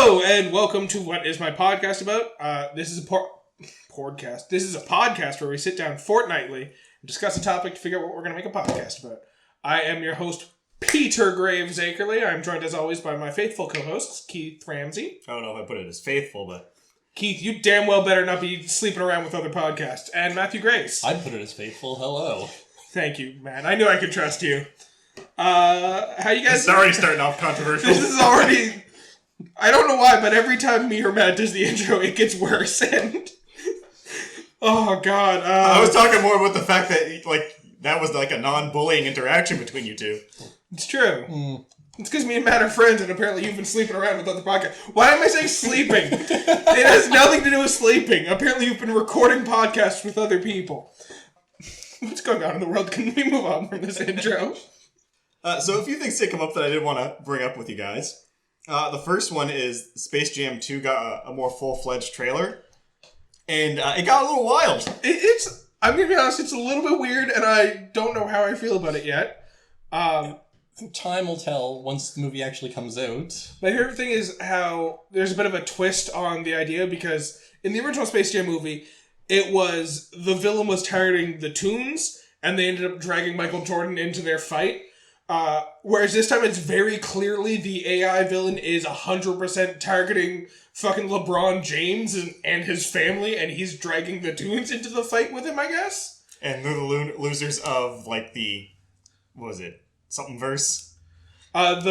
Hello and welcome to What Is My Podcast About? This is a podcast. This is a podcast where we sit down fortnightly and discuss a topic to figure out what we're going to make a podcast about. I am your host, Peter Graves Akerley. I'm joined as always by my faithful co-hosts, Keith Ramsey. I don't know if I put it as faithful, but... Keith, you damn well better not be sleeping around with other podcasts. And Matthew Grace. I'd put it as faithful. Hello. Thank you, man. I knew I could trust you. How you guys... It's already starting off controversial. This is already... I don't know why, but every time me or Matt does the intro, it gets worse, and... Oh, God. I was talking more about the fact that, that was like a non-bullying interaction between you two. It's true. It's because me and Matt are friends, and apparently you've been sleeping around with other podcasts. Why am I saying sleeping? It has nothing to do with sleeping. Apparently you've been recording podcasts with other people. What's going on in the world? Can we move on from this intro? So a few things did come up that I did want to bring up with you guys. The first one is Space Jam 2 got a more full-fledged trailer, and it got a little wild. I'm going to be honest, it's a little bit weird, and I don't know how I feel about it yet. Time will tell once the movie actually comes out. My favorite thing is how there's a bit of a twist on the idea, because in the original Space Jam movie, it was the villain was targeting the Toons, and they ended up dragging Michael Jordan into their fight. Whereas this time it's very clearly the AI villain is 100% targeting fucking LeBron James and his family, and he's dragging the Toons into the fight with him, I guess? And they're the losers of, what was it? Something verse? It's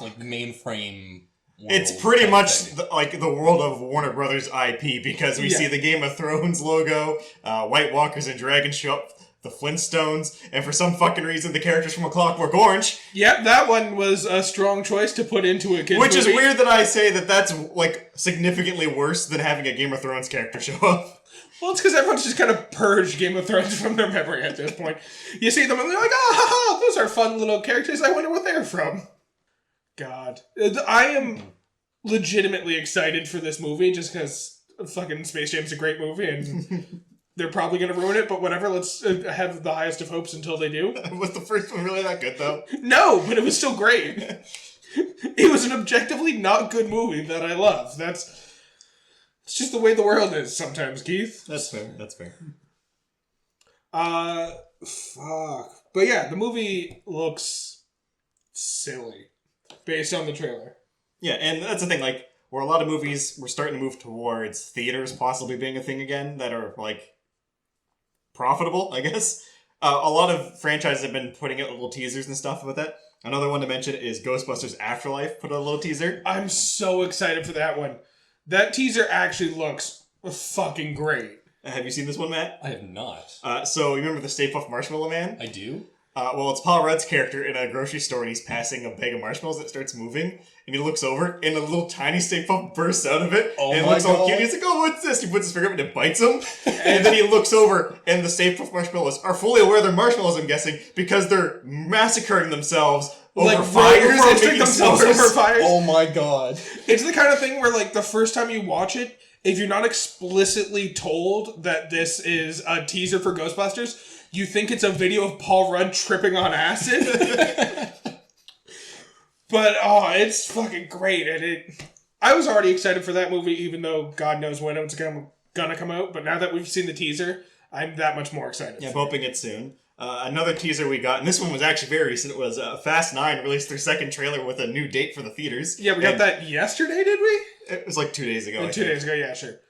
like mainframe world. It's pretty much the world of Warner Brothers IP, because we see the Game of Thrones logo, White Walkers and Dragons show up, the Flintstones, and for some fucking reason the characters from A Clockwork Orange. Yep, that one was a strong choice to put into a kid's Which movie. is weird that I say that's significantly worse than having a Game of Thrones character show up. Well, it's because everyone's just kind of purged Game of Thrones from their memory at this point. You see them and they're like, oh, those are fun little characters. I wonder what they're from. God. I am legitimately excited for this movie just because fucking Space Jam's a great movie and they're probably going to ruin it, but whatever. Let's have the highest of hopes until they do. Was the first one really that good, though? No, but it was still great. It was an objectively not good movie that I love. It's just the way the world is sometimes, Keith. That's fair. Fuck. But yeah, the movie looks silly based on the trailer. Yeah, and that's the thing, where a lot of movies were starting to move towards theaters possibly being a thing again that are, profitable, I guess. A lot of franchises have been putting out little teasers and stuff about that. Another one to mention is Ghostbusters Afterlife put out a little teaser. I'm so excited for that one. That teaser actually looks fucking great. Have you seen this one, Matt? I have not. So you remember the Stay Puft Marshmallow Man? I do. Well, it's Paul Rudd's character in a grocery store, and he's passing a bag of marshmallows that starts moving, and he looks over, and a little tiny Stay Puft bursts out of it, and it looks all cute. He's like, oh, what's this? He puts his finger up and it bites him, and then he looks over, and the Stay Puft Marshmallows are fully aware they're marshmallows, I'm guessing, because they're massacring themselves over fires and making themselves s'mores. over fires. Oh my god. It's the kind of thing where, the first time you watch it, if you're not explicitly told that this is a teaser for Ghostbusters, you think it's a video of Paul Rudd tripping on acid. But, it's fucking great. And I was already excited for that movie, even though God knows when it's gonna come out. But now that we've seen the teaser, I'm that much more excited. Yeah, I'm hoping it soon. Another teaser we got, and this one was actually very recent, it was Fast 9 released their second trailer with a new date for the theaters. Yeah, we got that yesterday, did we? It was 2 days ago. 2 days ago, yeah, sure.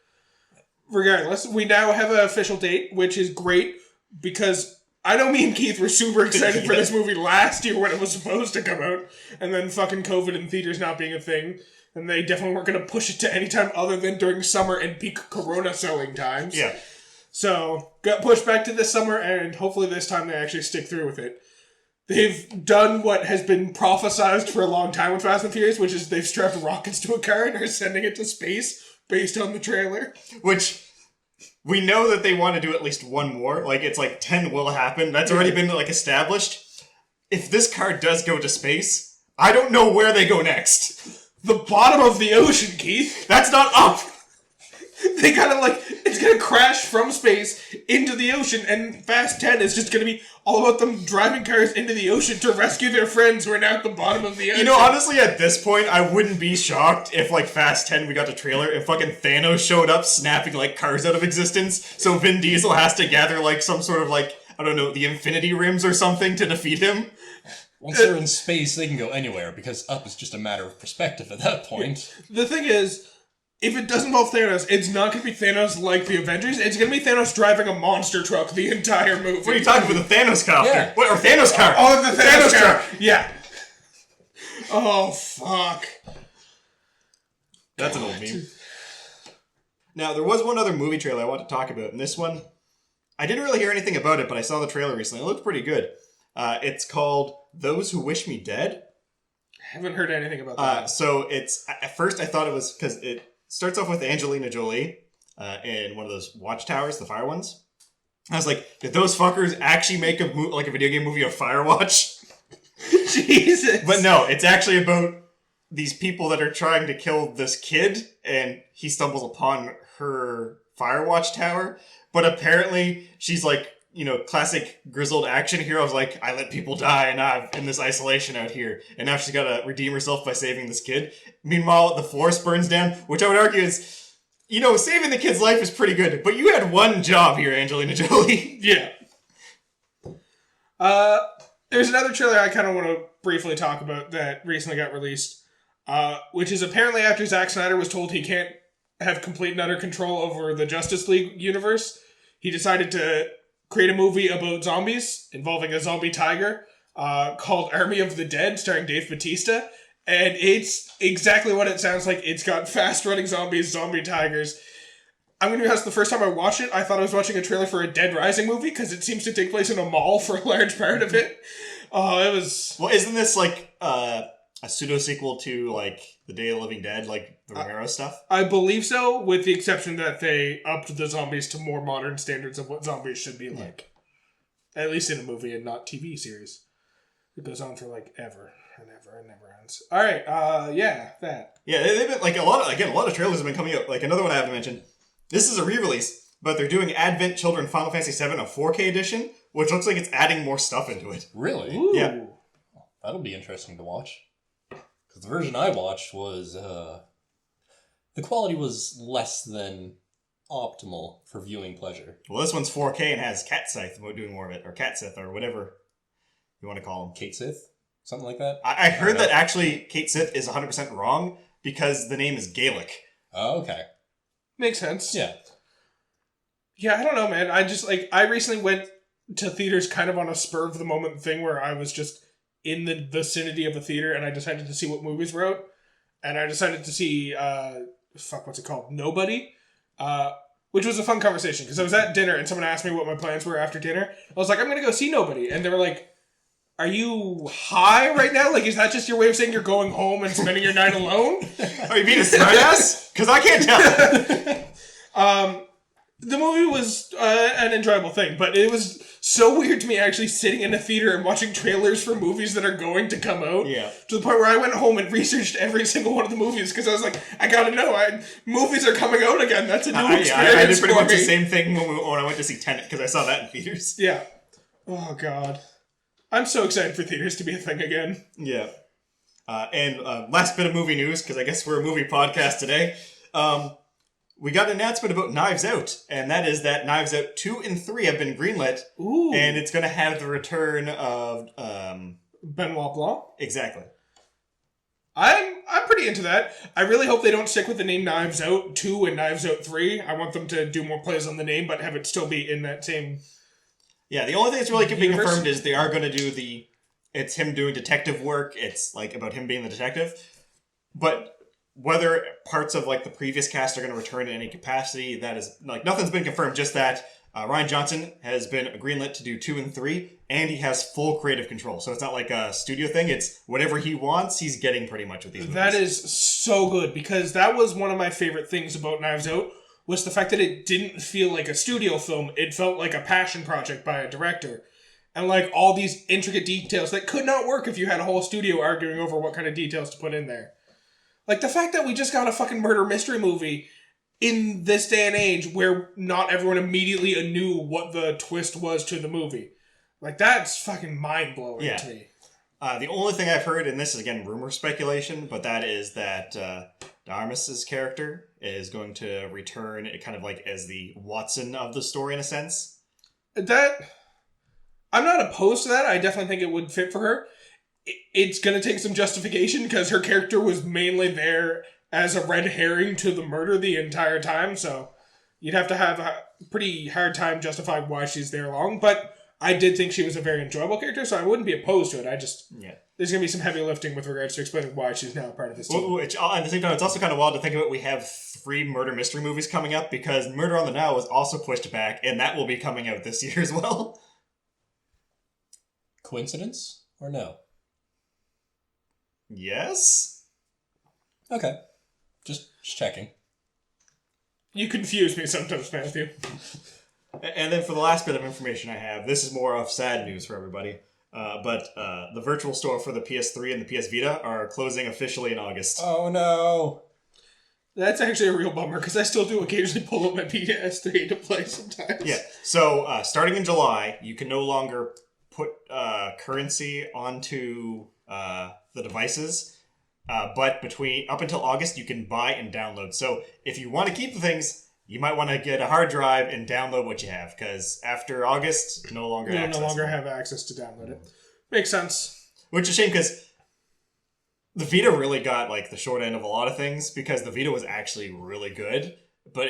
Regardless, we now have an official date, which is great, because I know me and Keith were super excited for this movie last year when it was supposed to come out, and then fucking COVID and theaters not being a thing, and they definitely weren't going to push it to any time other than during summer and peak Corona selling times. Yeah. So, got pushed back to this summer, and hopefully this time they actually stick through with it. They've done what has been prophesized for a long time with Fast and Furious, which is they've strapped rockets to a car and are sending it to space based on the trailer. Which, we know that they want to do at least one more. It's 10 will happen. That's already been, established. If this car does go to space, I don't know where they go next. The bottom of the ocean, Keith. That's not up! They gotta, like, it's gonna crash from space into the ocean, and Fast 10 is just gonna be all about them driving cars into the ocean to rescue their friends who are now at the bottom of the ocean. You know, honestly, at this point, I wouldn't be shocked if, like, Fast 10, we got the trailer, if fucking Thanos showed up snapping, like, cars out of existence, so Vin Diesel has to gather, like, some sort of, like, I don't know, the Infinity Rims or something to defeat him. Once they're in space, they can go anywhere, because up is just a matter of perspective at that point. The thing is, if it does involve Thanos, it's not going to be Thanos like the Avengers. It's going to be Thanos driving a monster truck the entire movie. What are you talking about, the Thanos copter? Yeah. What, or Thanos car? Oh, the Thanos car. truck. Yeah. Oh, fuck. That's an old meme. Now, there was one other movie trailer I want to talk about, and this one, I didn't really hear anything about it, but I saw the trailer recently. It looked pretty good. It's called Those Who Wish Me Dead. I haven't heard anything about that. So it's, at first I thought it was, because it starts off with Angelina Jolie in one of those watchtowers, the fire ones. I was like, did those fuckers actually make a video game movie of Firewatch? Jesus. But no, it's actually about these people that are trying to kill this kid, and he stumbles upon her Firewatch tower. But apparently, she's like, you know, classic grizzled action hero. Like, I let people die, and I'm in this isolation out here. And now she's got to redeem herself by saving this kid. Meanwhile, the forest burns down, which I would argue is, you know, saving the kid's life is pretty good. But you had one job here, Angelina Jolie. Yeah. There's another trailer I kind of want to briefly talk about that recently got released, which is apparently after Zack Snyder was told he can't have complete and utter control over the Justice League universe, he decided to create a movie about zombies involving a zombie tiger called Army of the Dead, starring Dave Bautista. And it's exactly what it sounds like. It's got fast-running zombies, zombie tigers. I'm going to be honest, the first time I watched it, I thought I was watching a trailer for a Dead Rising movie, because it seems to take place in a mall for a large part of it. It was... Well, isn't this like a pseudo-sequel to, like, The Day of the Living Dead, like the Romero stuff? I believe so, with the exception that they upped the zombies to more modern standards of what zombies should be like. At least in a movie and not TV series. It goes on for, like, ever and ever and never ends. Alright, yeah, that. Yeah, they've been, like, a lot of trailers have been coming out. Like, another one I haven't mentioned. This is a re-release, but they're doing Advent Children Final Fantasy VII, a 4K edition, which looks like it's adding more stuff into it. Really? Ooh. Yeah. That'll be interesting to watch. Because the version I watched was, the quality was less than optimal for viewing pleasure. Well, this one's 4K and has Cat Scythe doing more of it, or Cat Sith, or whatever you want to call him. Kate Sith? Something like that? I heard that actually Kate Sith is 100% wrong because the name is Gaelic. Oh, okay. Makes sense. Yeah. Yeah, I don't know, man. I recently went to theaters kind of on a spur of the moment thing where I was just in the vicinity of a theater and I decided to see what movies were out. And I decided to see, what's it called? Nobody. Which was a fun conversation because I was at dinner and someone asked me what my plans were after dinner. I was like, I'm going to go see Nobody. And they were like, are you high right now? Like, is that just your way of saying you're going home and spending your night alone? Are you being a smartass? Because I can't tell. The movie was an enjoyable thing, but it was so weird to me actually sitting in a theater and watching trailers for movies that are going to come out. Yeah. To the point where I went home and researched every single one of the movies because I was like, I gotta know. Movies are coming out again. That's a new experience. I did pretty for much me. the same thing when I went to see Tenet because I saw that in theaters. Yeah. Oh, God. I'm so excited for theaters to be a thing again. Yeah. And last bit of movie news, because I guess we're a movie podcast today. We got an announcement about Knives Out, and that is that Knives Out 2 and 3 have been greenlit. Ooh. And it's going to have the return of... Benoit Blanc? Exactly. I'm pretty into that. I really hope they don't stick with the name Knives Out 2 and Knives Out 3. I want them to do more plays on the name, but have it still be in that same... Yeah, the only thing that's really being universe? confirmed is they are going to do it's him doing detective work. It's like about him being the detective. But whether parts of like the previous cast are going to return in any capacity, that is like nothing's been confirmed. Just that Rian Johnson has been greenlit to do 2 and 3, and he has full creative control. So it's not like a studio thing. It's whatever he wants, he's getting pretty much with these movies. That is so good, because that was one of my favorite things about Knives Out, was the fact that it didn't feel like a studio film. It felt like a passion project by a director. And like all these intricate details that could not work if you had a whole studio arguing over what kind of details to put in there. Like the fact that we just got a fucking murder mystery movie in this day and age where not everyone immediately knew what the twist was to the movie. Like, that's fucking mind-blowing to me. The only thing I've heard, and this is again rumor speculation, but that is that Darmus's character is going to return kind of like as the Watson of the story in a sense. That, I'm not opposed to that. I definitely think it would fit for her. It's going to take some justification because her character was mainly there as a red herring to the murder the entire time, so you'd have to have a pretty hard time justifying why she's there long, but I did think she was a very enjoyable character, so I wouldn't be opposed to it. There's going to be some heavy lifting with regards to explaining why she's now a part of this team. Which, at the same time, it's also kind of wild to think about we have 3 murder mystery movies coming up because Murder on the Nile was also pushed back, and that will be coming out this year as well. Coincidence or no? Yes? Okay. Just checking. You confuse me sometimes, Matthew. And then for the last bit of information I have, this is more of sad news for everybody, but the virtual store for the PS3 and the PS Vita are closing officially in August. Oh no. That's actually a real bummer, because I still do occasionally pull up my PS3 to play sometimes. Yeah, so starting in July, you can no longer put currency onto the devices. But up until August, you can buy and download. So if you want to keep the things, you might want to get a hard drive and download what you have. Because after August, no longer have access to download it. Makes sense. Which is a shame because the Vita really got like the short end of a lot of things. Because the Vita was actually really good. But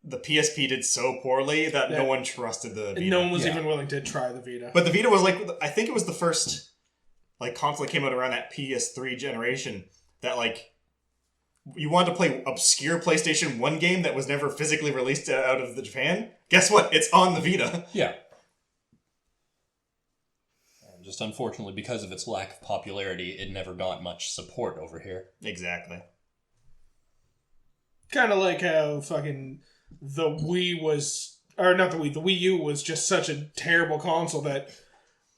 the PSP did so poorly that no one trusted the Vita. No one was even willing to try the Vita. But the Vita was like, I think it was the first console that came out around that PS3 generation that you wanted to play obscure PlayStation 1 game that was never physically released out of Japan. Guess what? It's on the Vita. Yeah. And just unfortunately, because of its lack of popularity, it never got much support over here. Exactly. Kind of like how fucking the Wii was... Or not the Wii, the Wii U was just such a terrible console that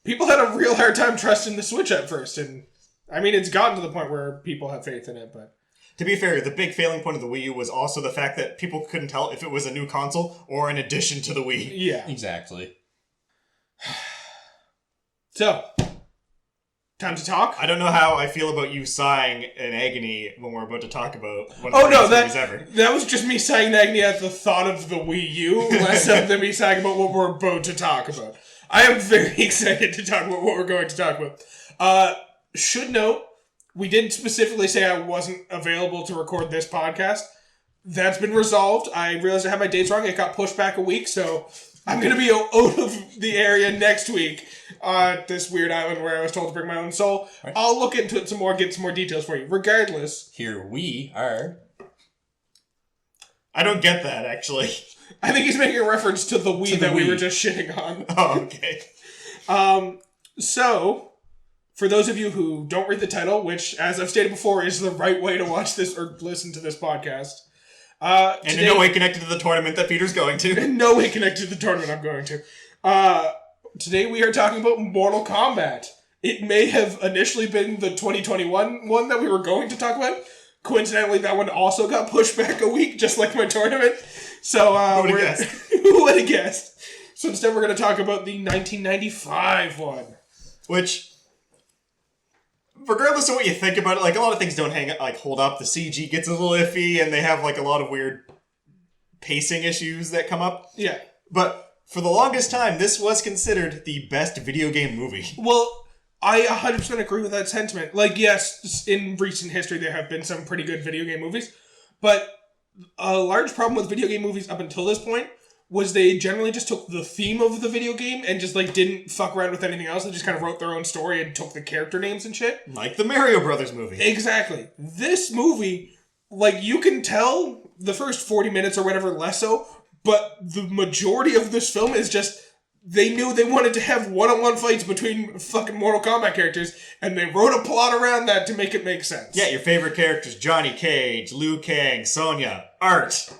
people had a real hard time trusting the Switch at first, and I mean, it's gotten to the point where people have faith in it, but... To be fair, the big failing point of the Wii U was also the fact that people couldn't tell if it was a new console or an addition to the Wii. Yeah. Exactly. So, time to talk? I don't know how I feel about you sighing in agony when we're about to talk about one of the greatest movies ever. That was just me sighing in agony at the thought of the Wii U, less than me sighing about what we're about to talk about. I am very excited to talk about what we're going to talk about. Should note, we did specifically say I wasn't available to record this podcast. That's been resolved. I realized I had my dates wrong. It got pushed back a week, so I'm going to be out of the area next week at this weird island where I was told to bring my own soul. Right. I'll look into it some more, get some more details for you. Regardless. Here we are. I don't get that, actually. I think he's making a reference to the Wii that we were just shitting on. Oh, okay. So... For those of you who don't read the title, which, as I've stated before, is the right way to watch this or listen to this podcast. And in no way connected to the tournament that Peter's going to. In no way connected to the tournament I'm going to. Today we are talking about Mortal Kombat. It may have initially been the 2021 one that we were going to talk about. Coincidentally, that one also got pushed back a week, just like my tournament. So, who would have guessed? Who would have guessed? So instead we're going to talk about the 1995 one. Which... regardless of what you think about it, a lot of things don't hold up. The CG gets a little iffy, and they have a lot of weird pacing issues that come up. Yeah. But for the longest time, this was considered the best video game movie. Well, I 100% agree with that sentiment. Yes, in recent history there have been some pretty good video game movies, but a large problem with video game movies up until this point was they generally just took the theme of the video game and just didn't fuck around with anything else. They just kind of wrote their own story and took the character names and shit. Like the Mario Brothers movie. Exactly. This movie, you can tell the first 40 minutes or whatever less so, but the majority of this film is just, they knew they wanted to have one-on-one fights between fucking Mortal Kombat characters, and they wrote a plot around that to make it make sense. Yeah, your favorite characters, Johnny Cage, Liu Kang, Sonya, Art.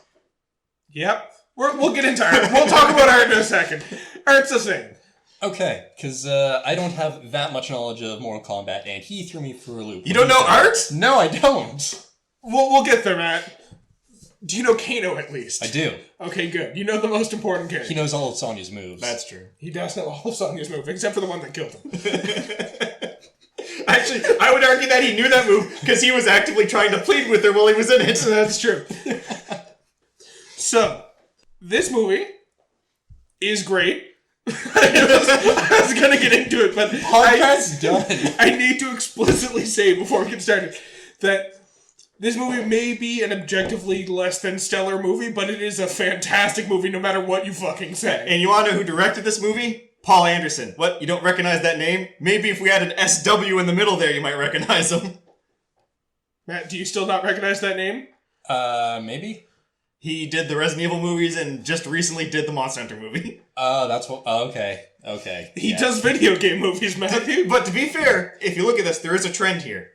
Yep. We'll get into Art. We'll talk about Art in a second. Art's a thing. Okay, because I don't have that much knowledge of Mortal Kombat, and he threw me for a loop. You don't know Art? No, I don't. We'll get there, Matt. Do you know Kano at least? I do. Okay, good. You know the most important character. He knows all of Sonya's moves. That's true. He does know all of Sonya's moves, except for the one that killed him. Actually, I would argue that he knew that move because he was actively trying to plead with her while he was in it. That's true. So, this movie is great. I was gonna get into it, but Podcast's done. I need to explicitly say before we get started that this movie may be an objectively less than stellar movie, but it is a fantastic movie no matter what you fucking say. And you want to know who directed this movie? Paul Anderson. What? You don't recognize that name? Maybe if we had an SW in the middle there, you might recognize him. Matt, do you still not recognize that name? Maybe? He did the Resident Evil movies and just recently did the Monster Hunter movie. That's what... okay. He does video game movies, Matthew. But to be fair, if you look at this, there is a trend here.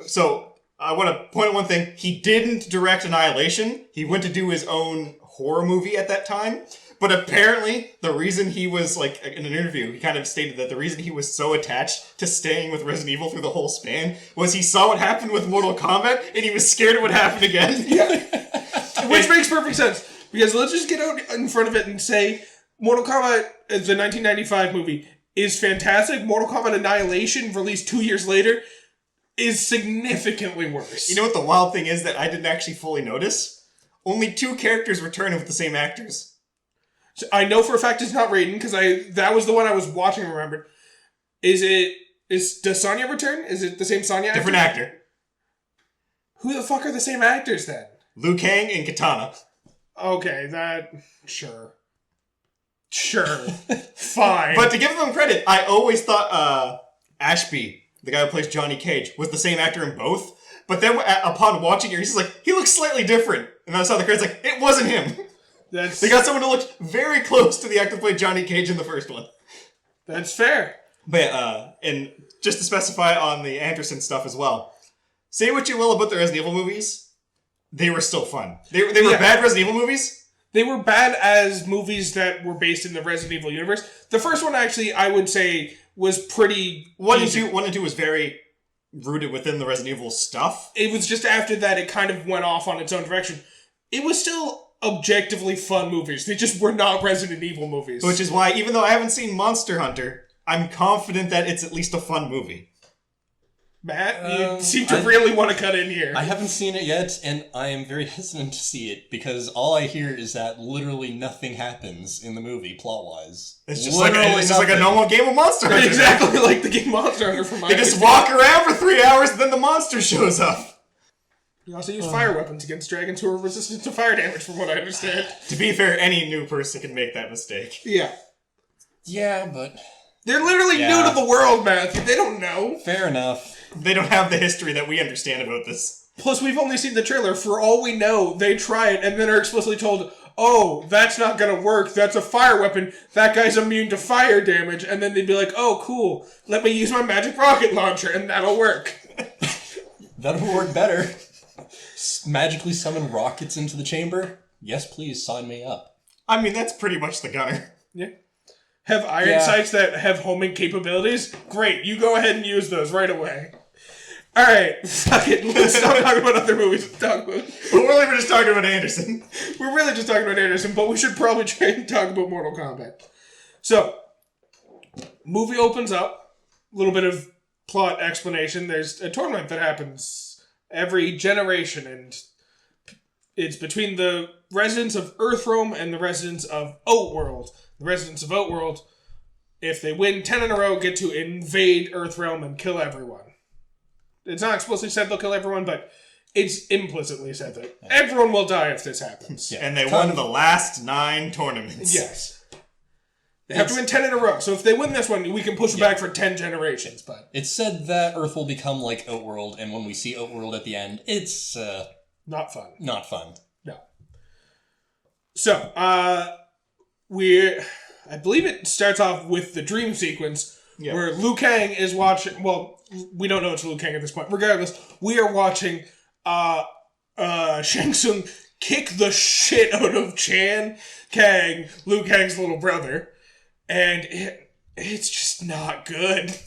So, I want to point out one thing. He didn't direct Annihilation. He went to do his own horror movie at that time. But apparently, the reason he was, like, in an interview, he kind of stated that the reason he was so attached to staying with Resident Evil through the whole span was he saw what happened with Mortal Kombat, and he was scared it would happen again. Yeah. Which makes perfect sense. Because let's just get out in front of it and say Mortal Kombat, the 1995 movie, is fantastic. Mortal Kombat Annihilation, released 2 years later, is significantly worse. You know what the wild thing is that I didn't actually fully notice? Sonya characters return with the same actors. So I know for a fact it's not Raiden, because that was the one I was watching and remembered. Does Sonya return? Is it the same Sonya actor? Different actor. Who the fuck are the same actors then? Liu Kang and Katana. Okay, sure. Fine. But to give them credit, I always thought Ashby, the guy who plays Johnny Cage, was the same actor in both. But then upon watching it, he's just like, he looks slightly different. And then I saw the credits like, it wasn't him. They got someone who looked very close to the actor who played Johnny Cage in the first one. That's fair. But, and just to specify on the Anderson stuff as well, say what you will about the Resident Evil movies, they were still fun. They were bad Resident Evil movies. They were bad as movies that were based in the Resident Evil universe. The first one, actually, I would say, was pretty... One and two was very rooted within the Resident Evil stuff. It was just after that it kind of went off on its own direction. It was still objectively fun movies. They just were not Resident Evil movies. Which is why, even though I haven't seen Monster Hunter, I'm confident that it's at least a fun movie. Matt, you seem to really want to cut in here. I haven't seen it yet, and I am very hesitant to see it, because all I hear is that literally nothing happens in the movie, plot-wise. It's just like a normal game of Monster Hunter. Exactly like the game Monster Hunter from my They just walk around for 3 hours, and then the monster shows up. You also use fire weapons against dragons who are resistant to fire damage, from what I understand. To be fair, any new person can make that mistake. Yeah. Yeah, but... They're literally new to the world, Matthew. They don't know. Fair enough. They don't have the history that we understand about this. Plus, we've only seen the trailer. For all we know, they try it and then are explicitly told, oh, that's not gonna work. That's a fire weapon. That guy's immune to fire damage. And then they'd be like, oh, cool. Let me use my magic rocket launcher and that'll work. That'll work better. Magically summon rockets into the chamber? Yes, please, sign me up. I mean, that's pretty much the gunner. Yeah. Have iron sights that have homing capabilities? Great, you go ahead and use those right away. Alright, fuck it. Let's stop talking about other movies. But we're just talking about Anderson. We're really just talking about Anderson, but we should probably try and talk about Mortal Kombat. So, movie opens up. A little bit of plot explanation. There's a tournament that happens every generation, and it's between the residents of Earthrealm and the residents of Outworld. The residents of Outworld, if they win 10 in a row, get to invade Earthrealm and kill everyone. It's not explicitly said they'll kill everyone, but it's implicitly said that everyone will die if this happens. Yeah. And they won the last 9 tournaments. Yes. They have to win 10 in a row, so if they win this one, we can push it back for 10 generations. But it's said that Earth will become like Outworld, and when we see Outworld at the end, it's... not fun. Not fun. No. So, I believe it starts off with the dream sequence where Liu Kang is watching. Well, we don't know it's Liu Kang at this point. Regardless, we are watching Shang Tsung kick the shit out of Kang, Liu Kang's little brother, and it's just not good.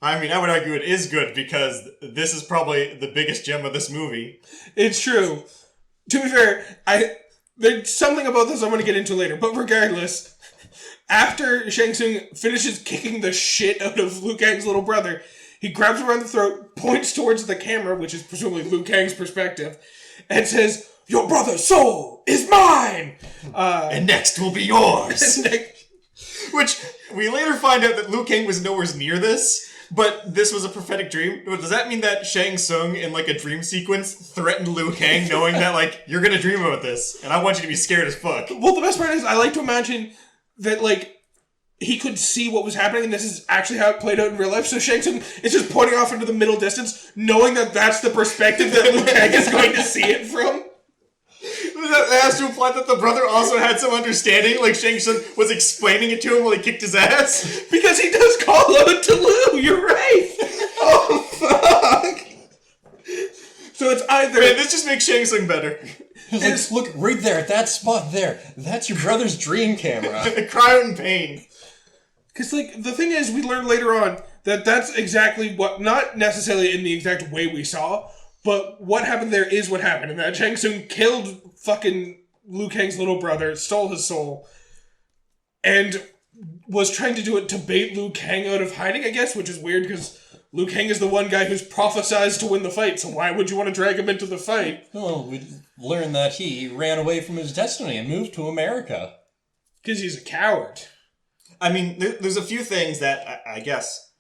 I mean, I would argue it is good because this is probably the biggest gem of this movie. It's true. To be fair, there's something about this I'm going to get into later, but regardless, after Shang Tsung finishes kicking the shit out of Liu Kang's little brother, he grabs him around the throat, points towards the camera, which is presumably Liu Kang's perspective, and says, "Your brother's soul is mine!" And next will be yours! Which, we later find out that Liu Kang was nowhere near this, but this was a prophetic dream. Does that mean that Shang Tsung, in like a dream sequence, threatened Liu Kang, knowing that, like, you're gonna dream about this, and I want you to be scared as fuck? Well, the best part is, I like to imagine that, like, he could see what was happening, and this is actually how it played out in real life. So Shang Tsung is just pointing off into the middle distance, knowing that that's the perspective that Liu Kang is going to see it from. That has to imply that the brother also had some understanding, like Shang Tsung was explaining it to him while he kicked his ass. Because he does call out to Liu, you're right! Oh, fuck! So it's either... Man, this just makes Shang Tsung better. He's like, look, right there, at that spot there. That's your brother's dream camera. Cry out in pain. Because, like, the thing is, we learned later on that that's exactly what, not necessarily in the exact way we saw, but what happened there is what happened, and that Shang Tsung killed fucking Liu Kang's little brother, stole his soul, and was trying to do it to bait Liu Kang out of hiding, I guess, which is weird, because Liu Kang is the one guy who's prophesized to win the fight, so why would you want to drag him into the fight? Well, we learned that he ran away from his destiny and moved to America. Because he's a coward. I mean, there's a few things that I guess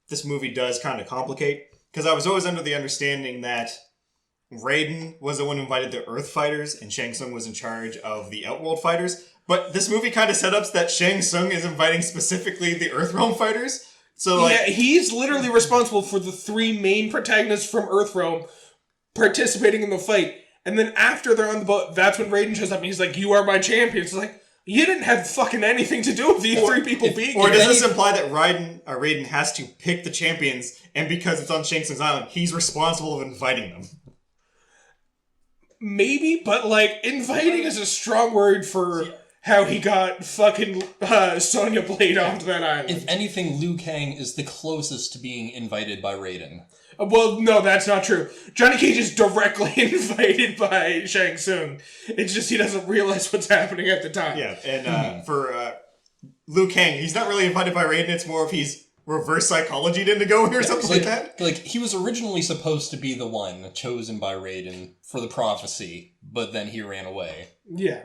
this movie does kind of complicate. Because I was always under the understanding that Raiden was the one who invited the Earth fighters and Shang Tsung was in charge of the Outworld fighters. But this movie kind of set up that Shang Tsung is inviting specifically the Earthrealm fighters. So, like, yeah, he's literally responsible for the three main protagonists from Earthrealm participating in the fight. And then after they're on the boat, that's when Raiden shows up and he's like, "You are my champion." It's like, you didn't have fucking anything to do with these three people being Or here. does this imply that Raiden has to pick the champions, and because it's on Shang Tsung's island, he's responsible of inviting them? Maybe, but, like, inviting is a strong word for how he got fucking Sonya Blade onto that island. If anything, Liu Kang is the closest to being invited by Raiden. Well, no, that's not true. Johnny Cage is directly invited by Shang Tsung. It's just he doesn't realize what's happening at the time. Yeah, and for Liu Kang, he's not really invited by Raiden, it's more of he's reverse psychologied into going or something like that. Like, he was originally supposed to be the one chosen by Raiden for the prophecy, but then he ran away. Yeah.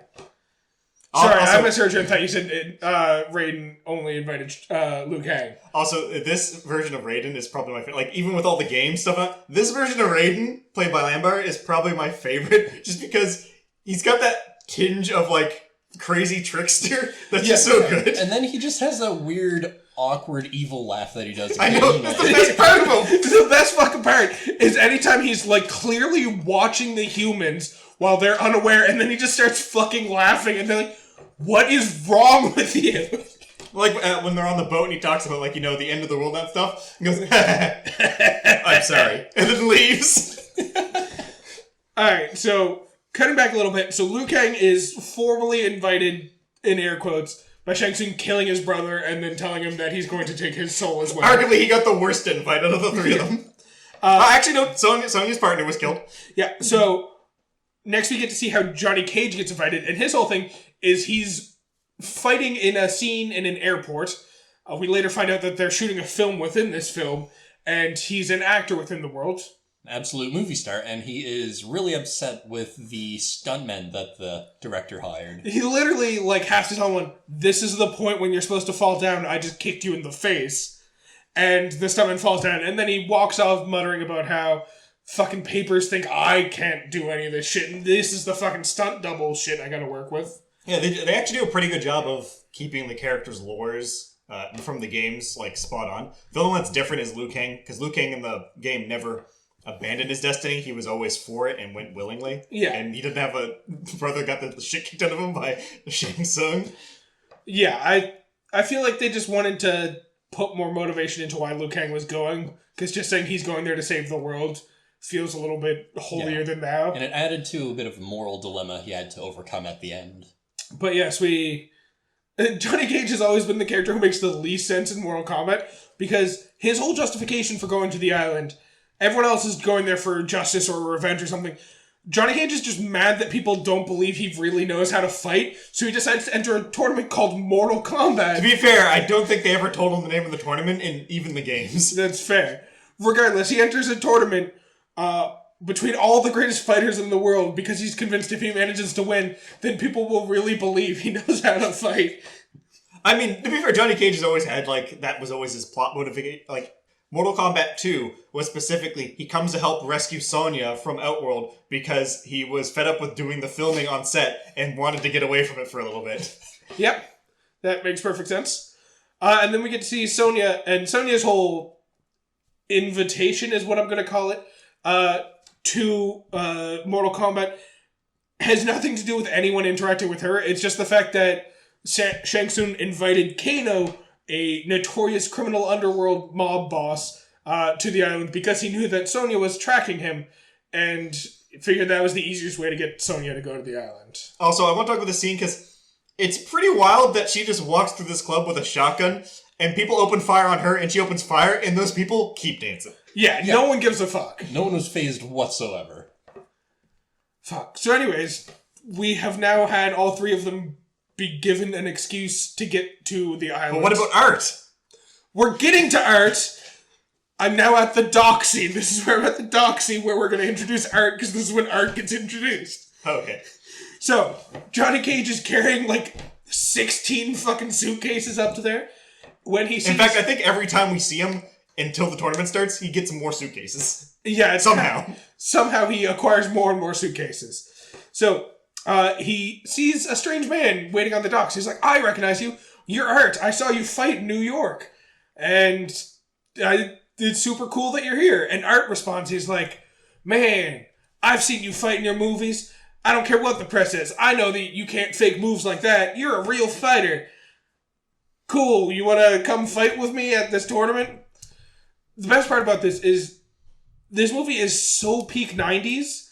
Sorry, I misheard you. I thought you said Raiden only invited Liu Kang. Also, this version of Raiden is probably my favorite. Like, even with all the game stuff, this version of Raiden, played by Lambar, is probably my favorite, just because he's got that tinge of, like, crazy trickster that's just so good. And then he just has that weird, awkward, evil laugh that he does. I know, that's the best part of him! The best fucking part is anytime he's, like, clearly watching the humans while they're unaware, and then he just starts fucking laughing, and they're like, "What is wrong with you?" Like, when they're on the boat and he talks about, like, you know, the end of the world and that stuff, he goes, "I'm sorry," and then leaves. Alright, so, cutting back a little bit, so Liu Kang is formally invited, in air quotes, by Shang Tsung killing his brother and then telling him that he's going to take his soul as well. Arguably, he got the worst invite out of the three of them. Actually, no, Sonya's partner was killed. Yeah, so, next we get to see how Johnny Cage gets invited, and his whole thing is he's fighting in a scene in an airport. We later find out that they're shooting a film within this film, and he's an actor within the world. Absolute movie star, and he is really upset with the stuntmen that the director hired. He literally, like, has to tell one, "This is the point when you're supposed to fall down, I just kicked you in the face." And the stuntman falls down, and then he walks off muttering about how fucking papers think I can't do any of this shit, and this is the fucking stunt double shit I gotta work with. Yeah, they actually do a pretty good job of keeping the characters' lores from the games, like, spot on. The only one that's different is Liu Kang, because Liu Kang in the game never abandoned his destiny. He was always for it and went willingly. Yeah. And he didn't have a brother got the shit kicked out of him by Shang Tsung. Yeah, I feel like they just wanted to put more motivation into why Liu Kang was going, because just saying he's going there to save the world feels a little bit holier than thou. And it added to a bit of a moral dilemma he had to overcome at the end. But yes, Johnny Cage has always been the character who makes the least sense in Mortal Kombat, because his whole justification for going to the island, everyone else is going there for justice or revenge or something. Johnny Cage is just mad that people don't believe he really knows how to fight, so he decides to enter a tournament called Mortal Kombat. To be fair, I don't think they ever told him the name of the tournament in even the games. That's fair. Regardless, he enters a tournament between all the greatest fighters in the world because he's convinced if he manages to win, then people will really believe he knows how to fight. I mean, to be fair, Johnny Cage has always had, like, that was always his plot motivation. Like, Mortal Kombat 2 was specifically, he comes to help rescue Sonya from Outworld because he was fed up with doing the filming on set and wanted to get away from it for a little bit. Yep, that makes perfect sense. And then we get to see Sonya, and Sonya's whole invitation is what I'm going to call it, to Mortal Kombat has nothing to do with anyone interacting with her. It's just the fact that Shang Tsung invited Kano, a notorious criminal underworld mob boss, to the island because he knew that Sonya was tracking him and figured that was the easiest way to get Sonya to go to the island. Also, I want to talk about the scene because it's pretty wild that she just walks through this club with a shotgun and people open fire on her and she opens fire and those people keep dancing. Yeah, no one gives a fuck. No one was fazed whatsoever. Fuck. So anyways, we have now had all three of them be given an excuse to get to the island. But what about Art? We're getting to Art. I'm now at the dock scene. This is where I'm at the dock scene where we're going to introduce Art because this is when Art gets introduced. Okay. So, Johnny Cage is carrying like 16 fucking suitcases up to there. When he sees... In fact, I think every time we see him until the tournament starts, he gets more suitcases. Yeah, Somehow. Somehow he acquires more and more suitcases. So, he sees a strange man waiting on the docks. He's like, I recognize you. You're Art. I saw you fight in New York. And it's super cool that you're here. And Art responds, he's like, man, I've seen you fight in your movies. I don't care what the press says. I know that you can't fake moves like that. You're a real fighter. Cool. You want to come fight with me at this tournament? The best part about this is this movie is so peak 90s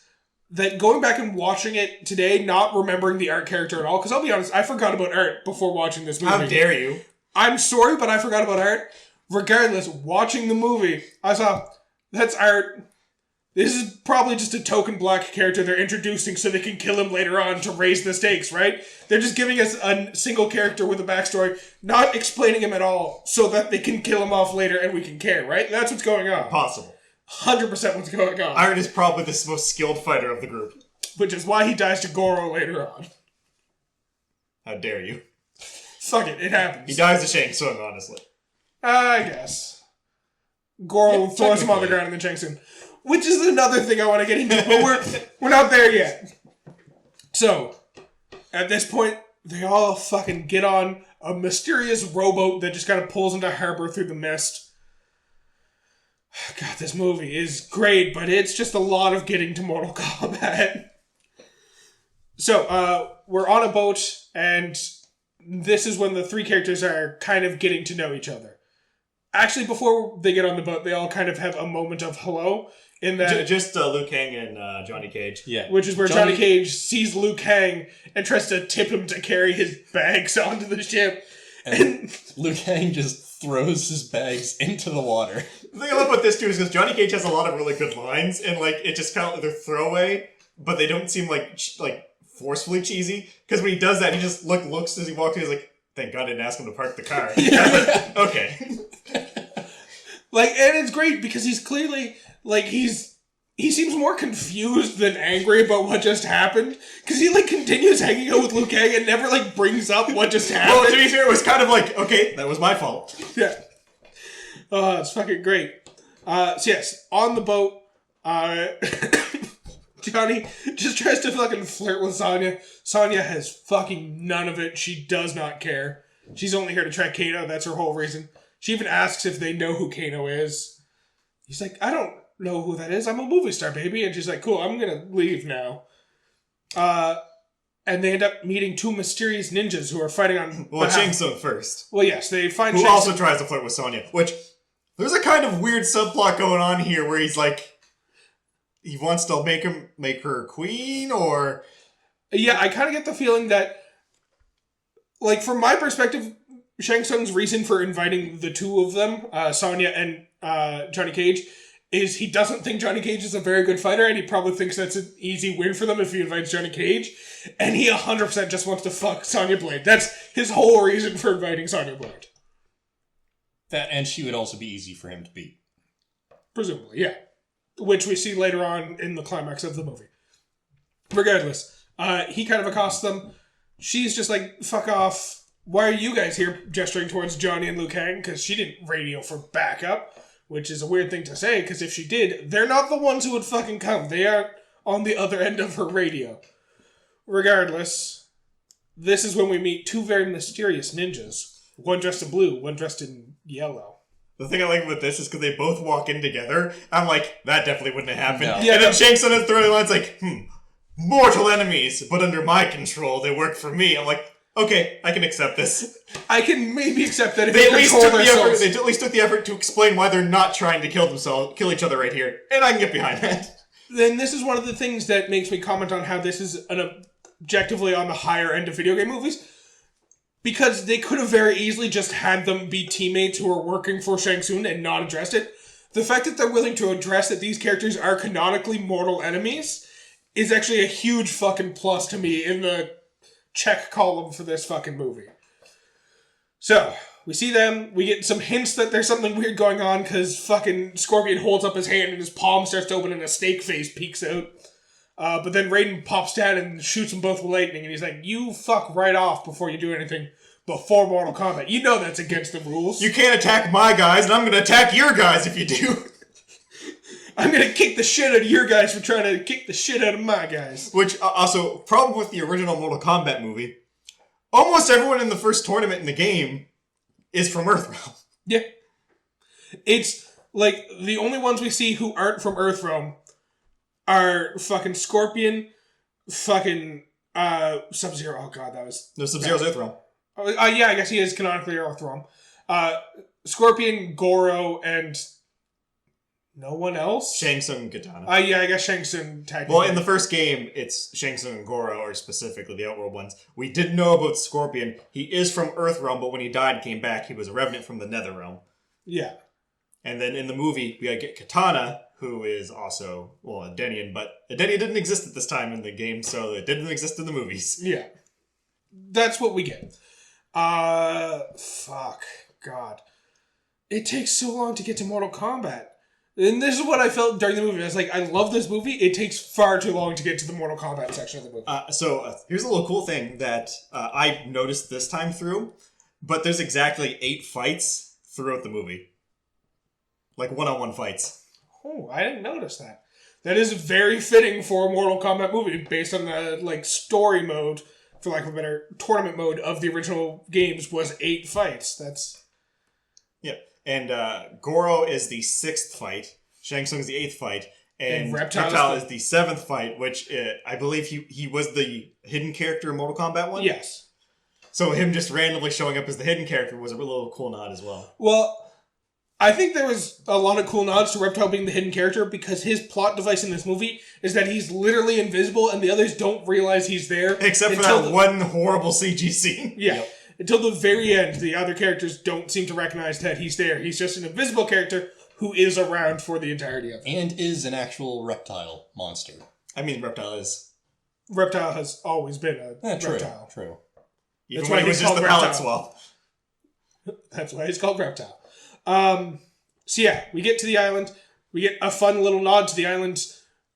that going back and watching it today, not remembering the Art character at all, because I'll be honest, I forgot about Art before watching this movie. How dare you? I'm sorry, but I forgot about Art. Regardless, watching the movie, I saw, that's Art. This is probably just a token black character they're introducing so they can kill him later on to raise the stakes, right? They're just giving us a single character with a backstory, not explaining him at all, so that they can kill him off later and we can care, right? That's what's going on. Possible. 100% what's going on. Art is probably the most skilled fighter of the group. Which is why he dies to Goro later on. How dare you? Fuck it, it happens. He dies to Shang Tsung, honestly. I guess. Goro throws him on the ground and then Shang Tsung. Which is another thing I want to get into, but we're not there yet. So, at this point, they all fucking get on a mysterious rowboat that just kind of pulls into harbor through the mist. God, this movie is great, but it's just a lot of getting to Mortal Kombat. So, we're on a boat, and this is when the three characters are kind of getting to know each other. Actually, before they get on the boat, they all kind of have a moment of hello. In that, just Liu Kang and Johnny Cage. Yeah. Which is where Johnny Cage sees Liu Kang and tries to tip him to carry his bags onto the ship. And Liu Kang just throws his bags into the water. The thing I love about this too is because Johnny Cage has a lot of really good lines, and like it just kind of like they're throwaway, but they don't seem like forcefully cheesy. Because when he does that, he just looks as he walks in. He's like, "Thank God I didn't ask him to park the car." Yeah. Okay. And it's great because he's clearly he seems more confused than angry about what just happened. Because he continues hanging out with Liu Kang and never brings up what just happened. Well, to be fair, it was kind of like, okay, that was my fault. Yeah. It's fucking great. So yes, on the boat, Johnny just tries to fucking flirt with Sonya. Sonya has fucking none of it. She does not care. She's only here to track Kano. That's her whole reason. She even asks if they know who Kano is. He's like, I don't know who that is. I'm a movie star, baby. And she's like, cool, I'm gonna leave now. And they end up meeting two mysterious ninjas who are fighting on... Well, Shang Tsung first. Well, yes, they find Who Shang also Tsung. tries to flirt with Sonya, which... There's a kind of weird subplot going on here where he's like... He wants to make her queen, or... Yeah, I kind of get the feeling that... from my perspective, Shang Tsung's reason for inviting the two of them, Sonya and Johnny Cage, is he doesn't think Johnny Cage is a very good fighter, and he probably thinks that's an easy win for them if he invites Johnny Cage. And he 100% just wants to fuck Sonya Blade. That's his whole reason for inviting Sonya Blade. That, and she would also be easy for him to beat. Presumably, yeah. Which we see later on in the climax of the movie. Regardless, he kind of accosts them. She's just like, fuck off. Why are you guys here? Gesturing towards Johnny and Liu Kang, because she didn't radio for backup. Which is a weird thing to say, because if she did, they're not the ones who would fucking come. They are on the other end of her radio. Regardless, this is when we meet two very mysterious ninjas. One dressed in blue, one dressed in yellow. The thing I like with this is because they both walk in together. I'm like, that definitely wouldn't have happened. No. Yeah, and then Shang Tsung is throwing lines like, mortal enemies, but under my control, they work for me. I'm like, okay, I can accept this. I can maybe accept that if They they at least control took the themselves. effort. They at least took the effort to explain why they're not trying to kill each other right here, and I can get behind that. Then this is one of the things that makes me comment on how this is an objectively on the higher end of video game movies. Because they could have very easily just had them be teammates who are working for Shang Tsung and not addressed it. The fact that they're willing to address that these characters are canonically mortal enemies is actually a huge fucking plus to me in the check column for this fucking movie. So, we see them, we get some hints that there's something weird going on because fucking Scorpion holds up his hand and his palm starts to open and a snake face peeks out. But then Raiden pops down and shoots them both with lightning, and he's like, you fuck right off before you do anything before Mortal Kombat. You know that's against the rules. You can't attack my guys, and I'm gonna attack your guys if you do. I'm gonna kick the shit out of your guys for trying to kick the shit out of my guys. Which, also, problem with the original Mortal Kombat movie, almost everyone in the first tournament in the game is from Earthrealm. Yeah. It's, like, the only ones we see who aren't from Earthrealm are fucking Scorpion, fucking, Sub-Zero. Oh god, that was... No, Sub-Zero's Earthrealm. Yeah, I guess he is canonically Earthrealm. Scorpion, Goro, and... no one else? Shang Tsung and Katana. Yeah, I guess Shang Tsung tagged Well, in the first game, it's Shang Tsung and Goro are specifically the Outworld ones. We didn't know about Scorpion. He is from Earthrealm, but when he died and came back, he was a revenant from the Netherrealm. Yeah. And then in the movie, we get Katana, who is also, well, a Denian, but a Denian didn't exist at this time in the game, so it didn't exist in the movies. Yeah. That's what we get. Fuck. God. It takes so long to get to Mortal Kombat. And this is what I felt during the movie. I was like, I love this movie. It takes far too long to get to the Mortal Kombat section of the movie. So here's a little cool thing that I noticed this time through, but there's exactly 8 fights throughout the movie. Like one-on-one fights. Oh, I didn't notice that. That is very fitting for a Mortal Kombat movie based on the, like, story mode, for lack of a better, tournament mode of the original games was 8 fights. That's... Yep. And Goro is the 6th fight. Shang Tsung is the 8th fight. And Reptile is the 7th fight, which I believe he was the hidden character in Mortal Kombat 1? Yes. So him just randomly showing up as the hidden character was a little cool nod as well. Well, I think there was a lot of cool nods to Reptile being the hidden character because his plot device in this movie is that he's literally invisible and the others don't realize he's there. Except for that one horrible CG scene. Yeah. Yep. Until the very end, the other characters don't seem to recognize that he's there. He's just an invisible character who is around for the entirety of it. And is an actual reptile monster. I mean, Reptile is. Reptile has always been a reptile. True. Even when he was just the palette swap. That's why he's called Reptile. So yeah, we get to the island. We get a fun little nod to the island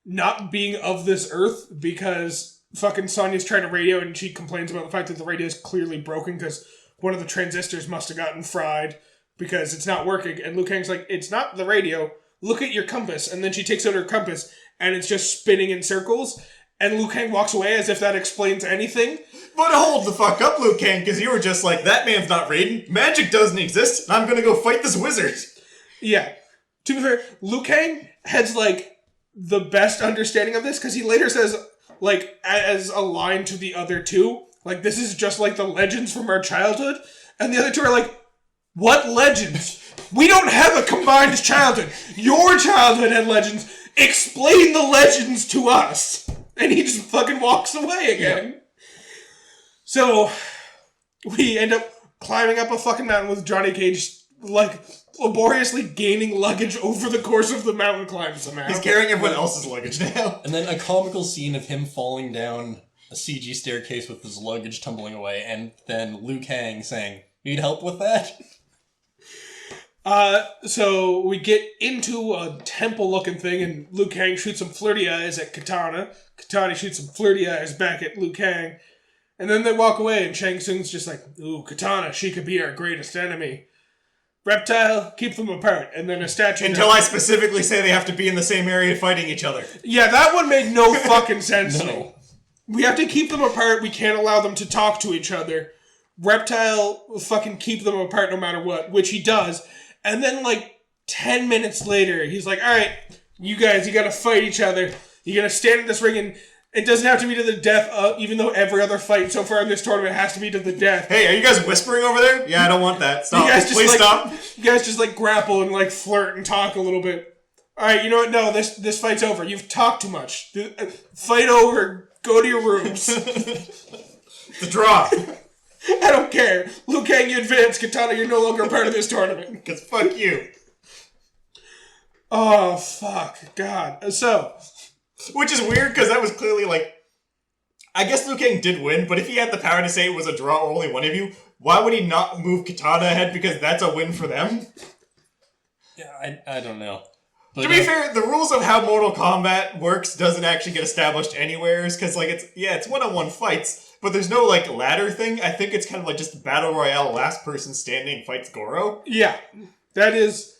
not being of this earth because fucking Sonya's trying to radio and she complains about the fact that the radio is clearly broken because one of the transistors must have gotten fried because it's not working. And Liu Kang's like, it's not the radio. Look at your compass. And then she takes out her compass and it's just spinning in circles. And Liu Kang walks away as if that explains anything. But hold the fuck up, Liu Kang, because you were just like, that man's not Raiden. Magic doesn't exist, and I'm gonna go fight this wizard. Yeah. To be fair, Liu Kang has, like, the best understanding of this, because he later says, like, as a line to the other two, like, this is just like the legends from our childhood. And the other two are like, what legends? We don't have a combined childhood. Your childhood had legends. Explain the legends to us. And he just fucking walks away again. Yeah. So, we end up climbing up a fucking mountain with Johnny Cage like, laboriously gaining luggage over the course of the mountain climb somehow. He's carrying everyone else's luggage now. And then a comical scene of him falling down a CG staircase with his luggage tumbling away, and then Liu Kang saying, "Need help with that?" So we get into a temple-looking thing, and Liu Kang shoots some flirty eyes at Katana. Katana shoots some flirty eyes back at Liu Kang. And then they walk away, and Shang Tsung's just like, "Ooh, Katana, she could be our greatest enemy. Reptile, keep them apart." And then a statue... Until I specifically say they have to be in the same area fighting each other. Yeah, that one made no fucking sense to me. No. We have to keep them apart. We can't allow them to talk to each other. Reptile will fucking keep them apart no matter what, which he does. And then, like, 10 minutes later, he's like, "Alright, you guys, you gotta fight each other. You're gonna stand in this ring, and it doesn't have to be to the death, even though every other fight so far in this tournament has to be to the death." Hey, are you guys whispering over there? Yeah, I don't want that. Stop. You guys just, Please like, stop. You guys just, like, grapple and, like, flirt and talk a little bit. Alright, you know what? No, this fight's over. You've talked too much. Fight over. Go to your rooms. The draw. I don't care. Liu Kang, you advance. Katana, you're no longer a part of this tournament. Because fuck you. Oh, fuck. God. So. Which is weird, because that was clearly, like... I guess Liu Kang did win, but if he had the power to say it was a draw or only one of you, why would he not move Katana ahead? Because that's a win for them? Yeah, I don't know. But, to be fair, the rules of how Mortal Kombat works doesn't actually get established anywhere, because, like, it's one-on-one fights, but there's no, like, ladder thing. I think it's kind of like just Battle Royale, last person standing fights Goro. Yeah. That is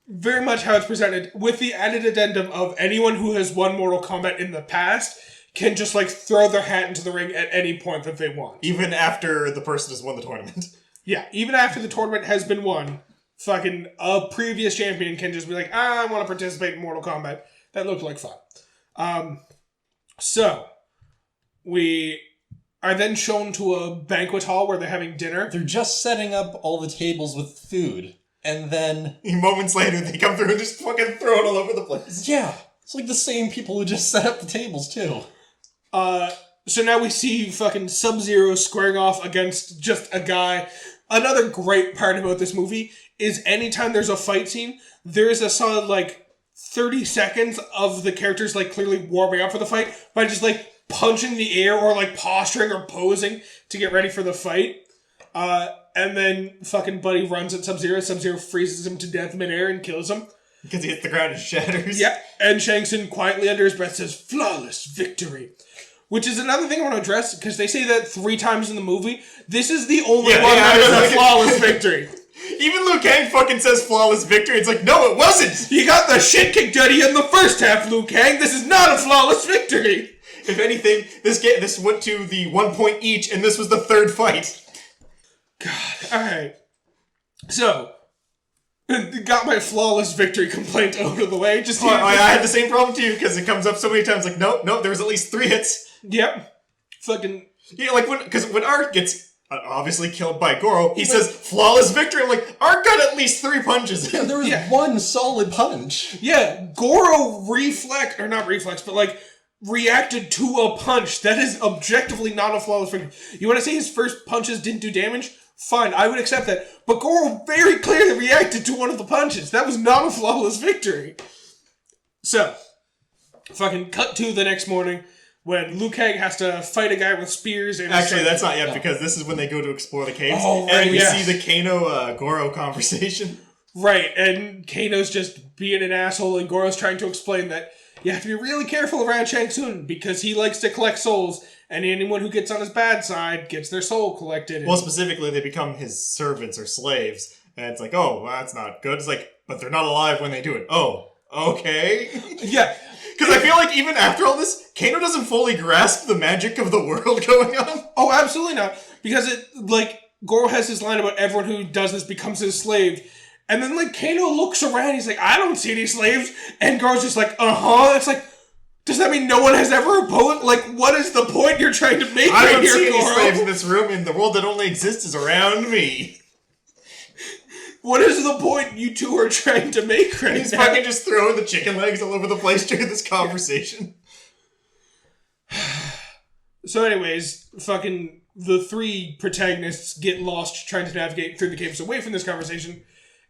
very much how it's presented, with the added addendum of anyone who has won Mortal Kombat in the past can just, like, throw their hat into the ring at any point that they want. Even after the person has won the tournament. Yeah, even after the tournament has been won, fucking a previous champion can just be like, I want to participate in Mortal Kombat. That looked like fun. So, we are then shown to a banquet hall where they're having dinner. They're just setting up all the tables with food, and then... Moments later, they come through and just fucking throw it all over the place. Yeah, it's like the same people who just set up the tables, too. So now we see fucking Sub-Zero squaring off against just a guy. Another great part about this movie is anytime there's a fight scene, there is a solid, like, 30 seconds of the characters, like, clearly warming up for the fight by just, like, punching the air or, like, posturing or posing to get ready for the fight. And then fucking Buddy runs at Sub-Zero. Sub-Zero freezes him to death midair and kills him. Because he hits the ground and shatters. Yep. And Shang Tsung quietly under his breath says, "Flawless victory." Which is another thing I want to address, because they say that 3 times in the movie. This is the only one that is a flawless victory. Even Liu Kang fucking says flawless victory. It's like, no, it wasn't! You got the shit kicked out of you in the first half, Liu Kang. This is not a flawless victory. If anything, this went to the 1 point each, and this was the 3rd fight. God, alright. So, got my flawless victory complaint out of the way. Just I had the same problem too, because it comes up so many times, like, nope, there was at least 3 hits. Yep. Fucking... Yeah, like, when Art gets obviously killed by Goro, he says, flawless victory. I'm like, Art got at least 3 punches. Yeah, there was one solid punch. Yeah, Goro reacted to a punch. That is objectively not a flawless victory. You want to say his first punches didn't do damage? Fine, I would accept that. But Goro very clearly reacted to one of the punches. That was not a flawless victory. So, fucking cut to the next morning when Liu Kang has to fight a guy with spears. And actually, that's not yet, because this is when they go to explore the caves. Oh, right, and we see the Kano-Goro conversation. Right, and Kano's just being an asshole, and Goro's trying to explain that you have to be really careful around Shang Tsung because he likes to collect souls, and anyone who gets on his bad side gets their soul collected. Well, specifically, they become his servants or slaves, and it's like, oh, well, that's not good. It's like, but they're not alive when they do it. Oh, okay. Yeah. Because I feel like even after all this, Kano doesn't fully grasp the magic of the world going on. Oh, absolutely not. Because Goro has his line about everyone who does this becomes his slave. And then, Kano looks around, he's like, I don't see any slaves. And Goro's just like, It's like, does that mean no one has ever opposed? What is the point you're trying to make I right don't here, see any Goro? slaves in this room, and the world that only exists is around me. What is the point you two are trying to make right He's now? fucking just throwing the chicken legs all over the place during this conversation. So anyways, fucking the 3 protagonists get lost trying to navigate through the caves away from this conversation.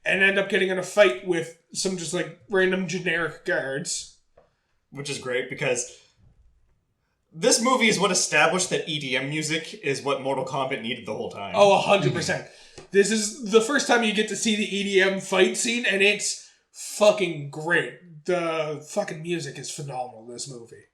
and end up getting in a fight with some just like random generic guards. Which is great because this movie is what established that EDM music is what Mortal Kombat needed the whole time. Oh, 100%. This is the first time you get to see the EDM fight scene, and it's fucking great. The fucking music is phenomenal in this movie.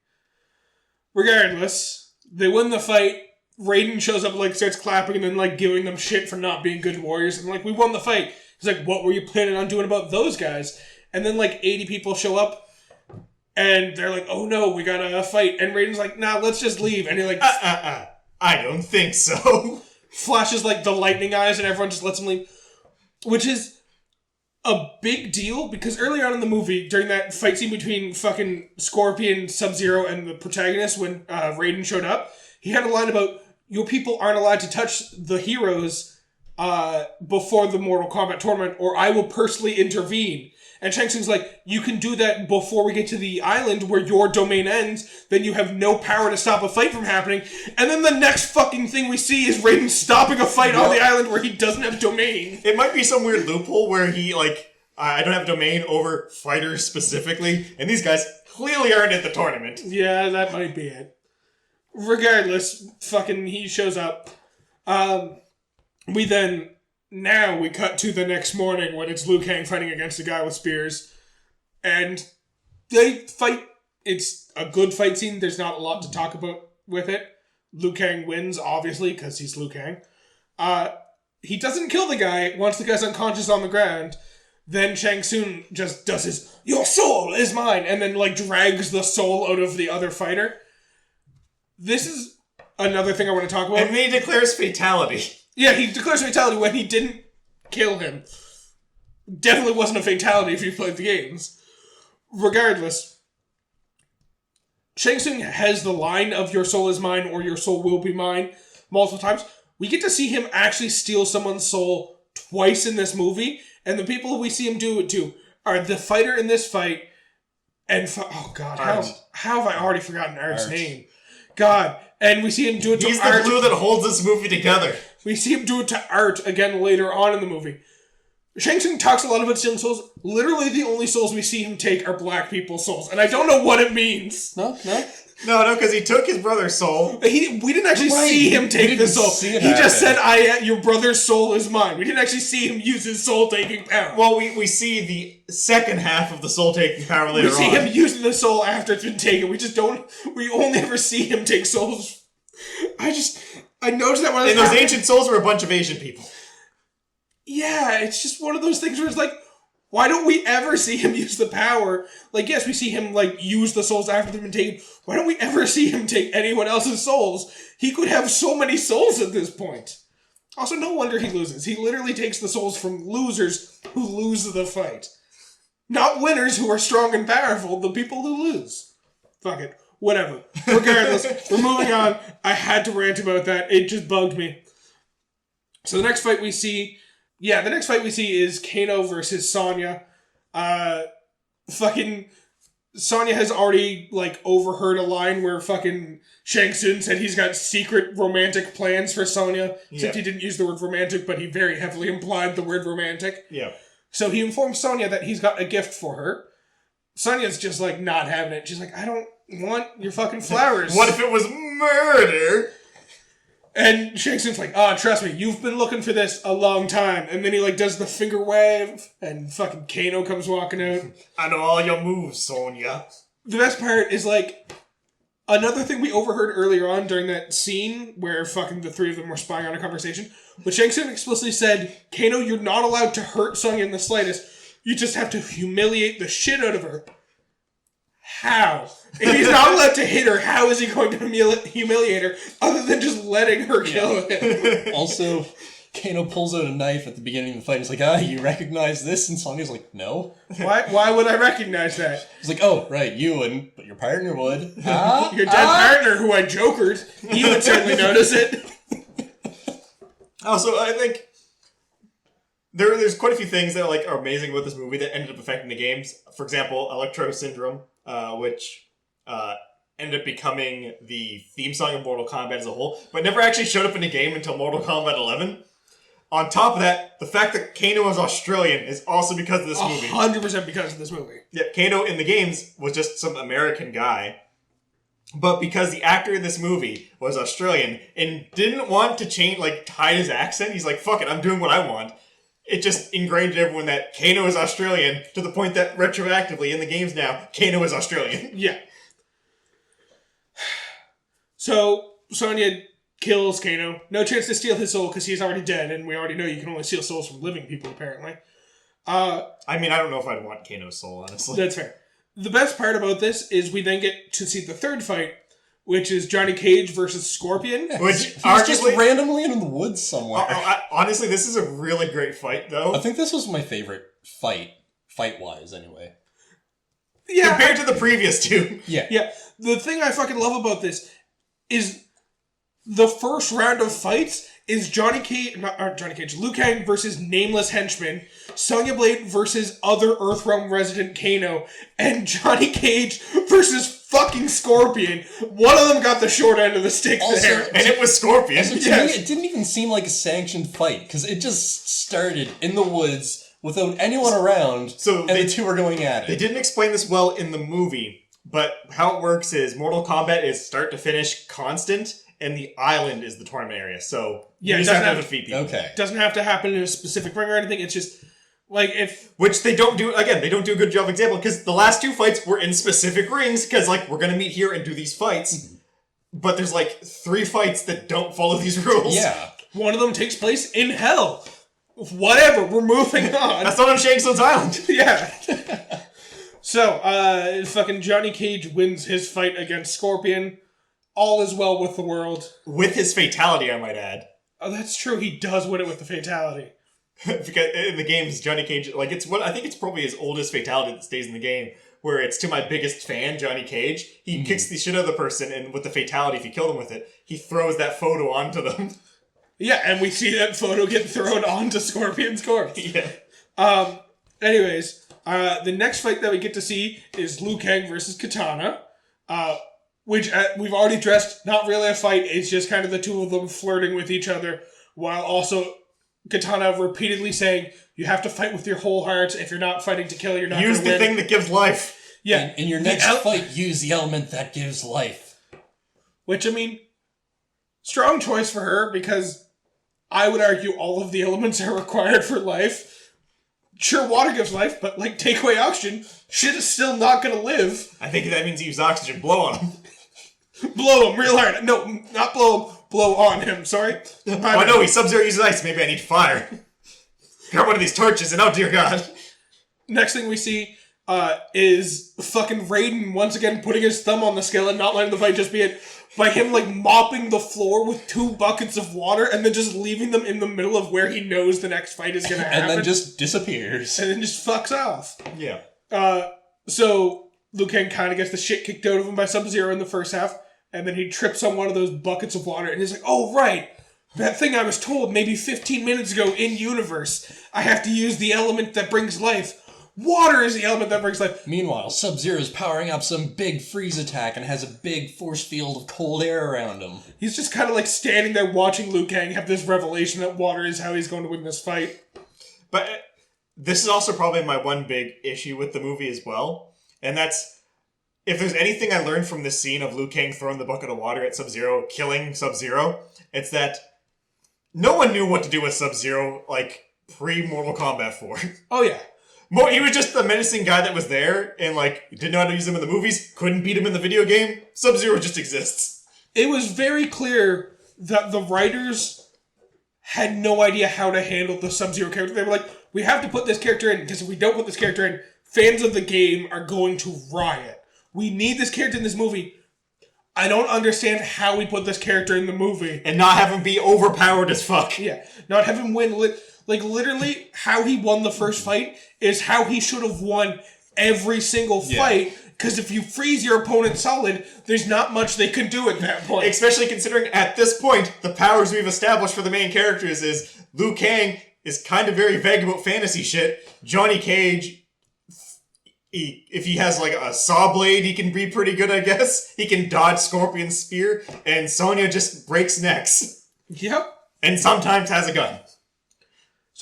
Regardless, they win the fight. Raiden shows up, like, starts clapping and then, like, giving them shit for not being good warriors. And, like, we won the fight. He's like, what were you planning on doing about those guys? And then, like, 80 people show up, and they're like, oh no, we gotta fight. And Raiden's like, nah, let's just leave. And he, like, I don't think so. Flashes, like, the lightning eyes, and everyone just lets him leave. Which is a big deal, because earlier on in the movie, during that fight scene between fucking Scorpion, Sub-Zero, and the protagonist, when Raiden showed up, he had a line about, your people aren't allowed to touch the heroes before the Mortal Kombat tournament, or I will personally intervene. And Shang Tsung's like, you can do that before we get to the island where your domain ends, then you have no power to stop a fight from happening. And then the next fucking thing we see is Raiden stopping a fight on the island where he doesn't have domain. It might be some weird loophole where he, like, I don't have domain over fighters specifically, and these guys clearly aren't at the tournament. Yeah, that might be it. Regardless, fucking he shows up. Now we cut to the next morning when it's Liu Kang fighting against a guy with spears. And they fight. It's a good fight scene. There's not a lot to talk about with it. Liu Kang wins, obviously, because he's Liu Kang. He doesn't kill the guy once the guy's unconscious on the ground. Then Shang Tsung just does his, your soul is mine, and then, like, drags the soul out of the other fighter. This is another thing I want to talk about. And then he declares fatality. Yeah, he declares fatality when he didn't kill him. Definitely wasn't a fatality if you played the games. Regardless, Shang Tsung has the line of your soul is mine or your soul will be mine multiple times. We get to see him actually steal someone's soul twice in this movie, and the people we see him do it to are the fighter in this fight and... oh god, how have I already forgotten Art's name? God, and we see him do it to Art. He's the glue that holds this movie together. We see him do it to Art again later on in the movie. Shang Tsung talks a lot about stealing souls. Literally, the only souls we see him take are black people's souls, and I don't know what it means. No, No, because he took his brother's soul. We didn't actually see him take the soul. He just said, your brother's soul is mine. We didn't actually see him use his soul-taking power. Well, we see the second half of the soul-taking power later on. We see him using the soul after it's been taken. We only ever see him take souls. I noticed that when I was... And those ancient souls were a bunch of Asian people. Yeah, it's just one of those things where it's like, why don't we ever see him use the power? Like, yes, we see him, like, use the souls after they've been taken. Why don't we ever see him take anyone else's souls? He could have so many souls at this point. Also, no wonder he loses. He literally takes the souls from losers who lose the fight. Not winners who are strong and powerful, the people who lose. Fuck it. Whatever. Regardless, we're moving on. I had to rant about that. It just bugged me. So the next fight we see... Yeah, the next fight we see is Kano versus Sonya. Fucking Sonya has already, like, overheard a line where fucking Shang Tsung said he's got secret romantic plans for Sonya. Except he didn't use the word romantic, but he very heavily implied the word romantic. Yeah. So he informs Sonya that he's got a gift for her. Sonya's just, like, not having it. She's like, I don't want your fucking flowers. What if it was murder? And Shang Tsung's like, trust me, you've been looking for this a long time. And then he, like, does the finger wave, and fucking Kano comes walking out. I know all your moves, Sonya. The best part is, like, another thing we overheard earlier on during that scene where fucking the three of them were spying on a conversation. But Shang Tsung explicitly said, Kano, you're not allowed to hurt Sonya in the slightest. You just have to humiliate the shit out of her. How? If he's not allowed to hit her, how is he going to humiliate her other than just letting her kill him? Also, Kano pulls out a knife at the beginning of the fight. He's like, you recognize this? And Sonya's like, no. Why would I recognize that? He's like, oh, right, you wouldn't, but your partner would. Your dead partner, who I jokered, he would certainly notice it. Also, I think there's quite a few things that are amazing about this movie that ended up affecting the games. For example, Electro Syndrome, which ended up becoming the theme song of Mortal Kombat as a whole, but never actually showed up in the game until Mortal Kombat 11. On top of that, the fact that Kano is Australian is also because of this movie. 100% because of this movie. Yeah, Kano in the games was just some American guy. But because the actor in this movie was Australian and didn't want to change, hide his accent, he's like, fuck it, I'm doing what I want. It just ingrained in everyone that Kano is Australian to the point that retroactively in the games now, Kano is Australian. Yeah. So, Sonya kills Kano. No chance to steal his soul because he's already dead, and we already know you can only steal souls from living people, apparently. I don't know if I'd want Kano's soul, honestly. That's fair. The best part about this is we then get to see the third fight, which is Johnny Cage versus Scorpion. Which He's arguably, just randomly in the woods somewhere. Honestly, this is a really great fight, though. I think this was my favorite fight-wise, anyway. Yeah. Compared to the previous two. Yeah. Yeah. The thing I fucking love about this is the first round of fights is Liu Kang versus Nameless Henchman, Sonya Blade versus other Earthrealm resident Kano, and Johnny Cage versus fucking Scorpion. One of them got the short end of the stick there. And it was Scorpion. To me, it didn't even seem like a sanctioned fight, because it just started in the woods without anyone around, and the two were going at it. They didn't explain this well in the movie, but how it works is Mortal Kombat is start to finish constant, and the island is the tournament area. So you just have to defeat people. Okay. It doesn't have to happen in a specific ring or anything. It's just which they don't do, again, they don't do a good job example, because the last two fights were in specific rings, because, we're going to meet here and do these fights, but there's, 3 fights that don't follow these rules. Yeah. One of them takes place in hell. Whatever, we're moving on. That's not on Shang Tsung's island. Yeah. So, fucking Johnny Cage wins his fight against Scorpion. All is well with the world. With his fatality, I might add. Oh, that's true. He does win it with the fatality. Because in the games, Johnny Cage, I think it's probably his oldest fatality that stays in the game, where it's to my biggest fan, Johnny Cage. He kicks the shit out of the person, and with the fatality, if you killed him with it, he throws that photo onto them. Yeah, and we see that photo get thrown onto Scorpion's corpse. Yeah. Anyways, the next fight that we get to see is Liu Kang versus Katana, which we've already addressed, not really a fight, it's just kind of the two of them flirting with each other, while also Katana repeatedly saying, you have to fight with your whole heart. If you're not fighting to kill, you're not going to win. Use the thing that gives life. Yeah. In your next fight, use the element that gives life. Which, strong choice for her, because I would argue all of the elements are required for life. Sure, water gives life, but, take away oxygen, shit is still not going to live. I think that means use oxygen. Blow on him. Blow him real hard. No, not blow him. Blow on him, sorry. Oh no, he Sub-Zero uses ice. Maybe I need fire. Got one of these torches, and oh dear God. Next thing we see is fucking Raiden once again putting his thumb on the scale and not letting the fight just be it by him mopping the floor with 2 buckets of water and then just leaving them in the middle of where he knows the next fight is gonna happen. And then just disappears. And then just fucks off. Yeah. So Liu Kang kind of gets the shit kicked out of him by Sub-Zero in the first half, and then he trips on one of those buckets of water, and he's like, oh, right, that thing I was told maybe 15 minutes ago in universe. I have to use the element that brings life. Water is the element that brings life. Meanwhile, Sub-Zero is powering up some big freeze attack and has a big force field of cold air around him. He's just kind of standing there watching Liu Kang have this revelation that water is how he's going to win this fight. But this is also probably my one big issue with the movie as well, and that's, if there's anything I learned from this scene of Liu Kang throwing the bucket of water at Sub-Zero, killing Sub-Zero, it's that no one knew what to do with Sub-Zero, pre-Mortal Kombat 4. Oh, yeah. He was just the menacing guy that was there, and, didn't know how to use him in the movies, couldn't beat him in the video game. Sub-Zero just exists. It was very clear that the writers had no idea how to handle the Sub-Zero character. They were like, we have to put this character in, because if we don't put this character in, fans of the game are going to riot. We need this character in this movie. I don't understand how we put this character in the movie. And not have him be overpowered as fuck. Yeah. Not have him win. Literally, how he won the first fight is how he should have won every single fight. Because if you freeze your opponent solid, there's not much they can do at that point. Especially considering, at this point, the powers we've established for the main characters is Liu Kang is kind of very vague about fantasy shit. Johnny Cage, if he has a saw blade, he can be pretty good, I guess. He can dodge Scorpion's spear, and Sonya just breaks necks. Yep. And sometimes has a gun.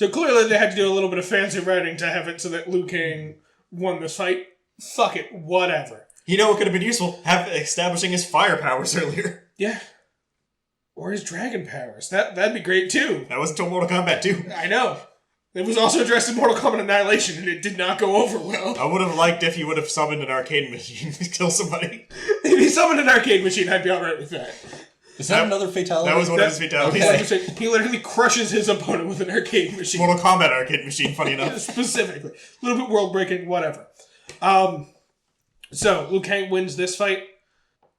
So clearly they had to do a little bit of fancy writing to have it so that Liu Kang won this fight. Fuck it, whatever. You know what could have been useful? Establishing his fire powers earlier. Yeah. Or his dragon powers. That'd be great too. That was until Mortal Kombat 2. I know. It was also addressed in Mortal Kombat Annihilation, and it did not go over well. I would have liked if he would have summoned an arcade machine to kill somebody. If he summoned an arcade machine, I'd be alright with that. Is that another fatality? That was one of his fatalities. Okay. He literally crushes his opponent with an arcade machine. Mortal Kombat arcade machine, funny enough. Specifically. A little bit world-breaking, whatever. So, Liu Kang wins this fight.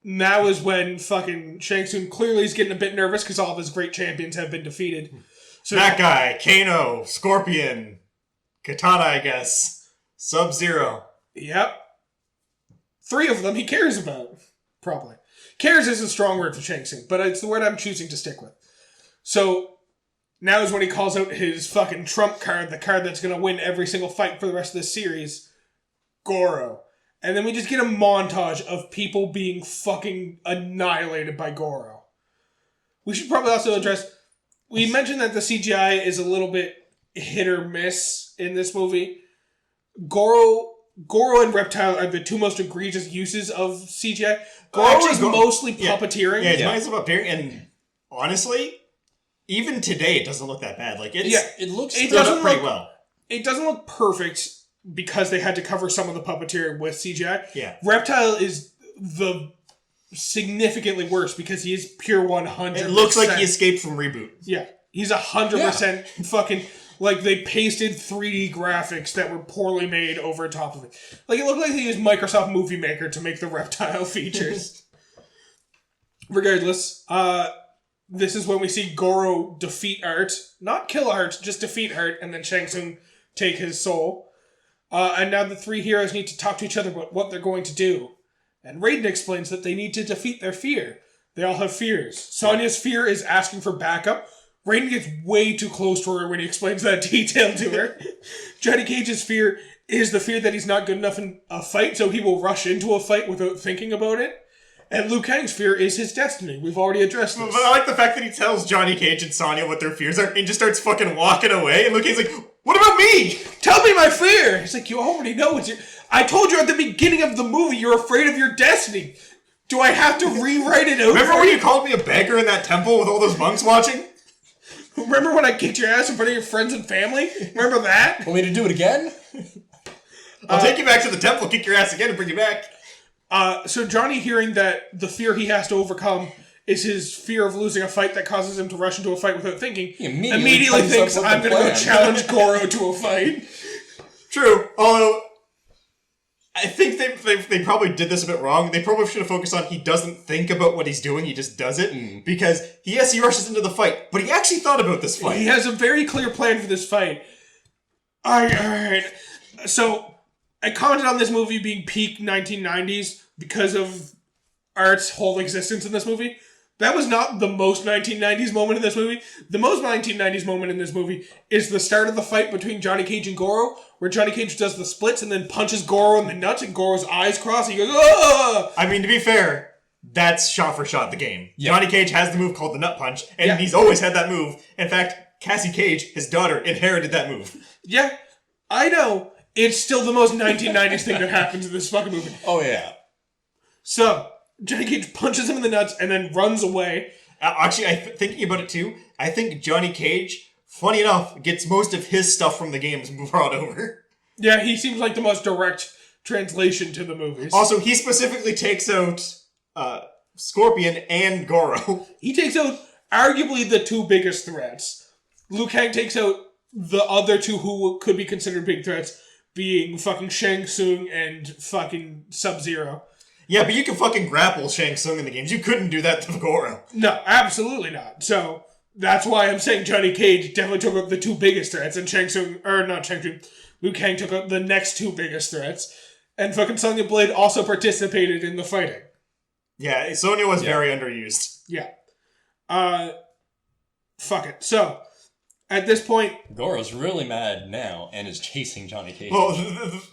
Now is when fucking Shang Tsung clearly is getting a bit nervous because all of his great champions have been defeated. So that guy, Kano, Scorpion, Katana, I guess, Sub-Zero. Yep. 3 of them he cares about. Probably. Cares is a strong word for Shang Tsung, but it's the word I'm choosing to stick with. So, now is when he calls out his fucking trump card, the card that's going to win every single fight for the rest of this series, Goro. And then we just get a montage of people being fucking annihilated by Goro. We should probably also address... We mentioned that the CGI is a little bit hit or miss in this movie. Goro and Reptile are the 2 most egregious uses of CGI. Goro is mostly puppeteering. Yeah, it's mostly puppeteering, and honestly, even today it doesn't look that bad. Like, it looks pretty well. It doesn't look perfect because they had to cover some of the puppeteering with CGI. Yeah. Reptile is the significantly worse because he is pure 100%. It looks like he escaped from Reboot. Yeah. He's 100% fucking... Like, they pasted 3D graphics that were poorly made over top of it. Like, it looked like they used Microsoft Movie Maker to make the Reptile features. Regardless, this is when we see Goro defeat Art. Not kill Art, just defeat Art, and then Shang Tsung take his soul. And now the 3 heroes need to talk to each other about what they're going to do. And Raiden explains that they need to defeat their fear. They all have fears. Sonya's fear is asking for backup. Raiden gets way too close to her when he explains that detail to her. Johnny Cage's fear is the fear that he's not good enough in a fight, so he will rush into a fight without thinking about it. And Liu Kang's fear is his destiny. We've already addressed this. But I like the fact that he tells Johnny Cage and Sonya what their fears are and just starts fucking walking away. And Liu Kang's like, what about me? Tell me my fear! He's like, you already know it's your... I told you at the beginning of the movie you're afraid of your destiny. Do I have to rewrite it over? Remember when you called me a beggar in that temple with all those monks watching? Remember when I kicked your ass in front of your friends and family? Remember that? Want me to do it again? I'll take you back to the temple, kick your ass again, and bring you back. So Johnny, hearing that the fear he has to overcome is his fear of losing a fight that causes him to rush into a fight without thinking, He immediately thinks, I'm going to go challenge Goro to a fight. True, although... I think they probably did this a bit wrong. They probably should have focused on he doesn't think about what he's doing, he just does it. Because, yes, he rushes into the fight, but he actually thought about this fight. He has a very clear plan for this fight. Alright. So, I commented on this movie being peak 1990s because of Art's whole existence in this movie. That was not the most 1990s moment in this movie. The most 1990s moment in this movie is the start of the fight between Johnny Cage and Goro, where Johnny Cage does the splits and then punches Goro in the nuts and Goro's eyes cross and he goes, "Ah!" I mean, to be fair, that's shot for shot the game. Yeah. Johnny Cage has the move called the nut punch, and he's always had that move. In fact, Cassie Cage, his daughter, inherited that move. Yeah, I know. It's still the most 1990s thing that happens in this fucking movie. Oh, yeah. So, Johnny Cage punches him in the nuts and then runs away. Actually, thinking about it too, I think Johnny Cage, funny enough, gets most of his stuff from the games brought over. Yeah, he seems like the most direct translation to the movies. Also, he specifically takes out Scorpion and Goro. He takes out arguably the 2 biggest threats. Liu Kang takes out the other 2 who could be considered big threats, being fucking Shang Tsung and fucking Sub-Zero. Yeah, but you can fucking grapple Shang Tsung in the games. You couldn't do that to Goro. No, absolutely not. So, that's why I'm saying Johnny Cage definitely took out the 2 biggest threats, and Liu Kang took out the next 2 biggest threats, and fucking Sonya Blade also participated in the fighting. Yeah, Sonya was very underused. Yeah. Fuck it. So, at this point... Goro's really mad now and is chasing Johnny Cage. Well,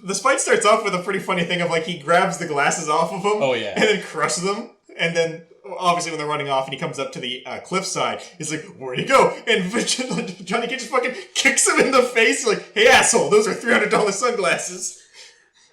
this fight starts off with a pretty funny thing of, like, he grabs the glasses off of him. Oh, yeah. And then crushes them. And then, obviously, when they're running off and he comes up to the cliffside, he's like, where'd he go? And Johnny Cage just fucking kicks him in the face, like, hey, asshole, those are $300 sunglasses.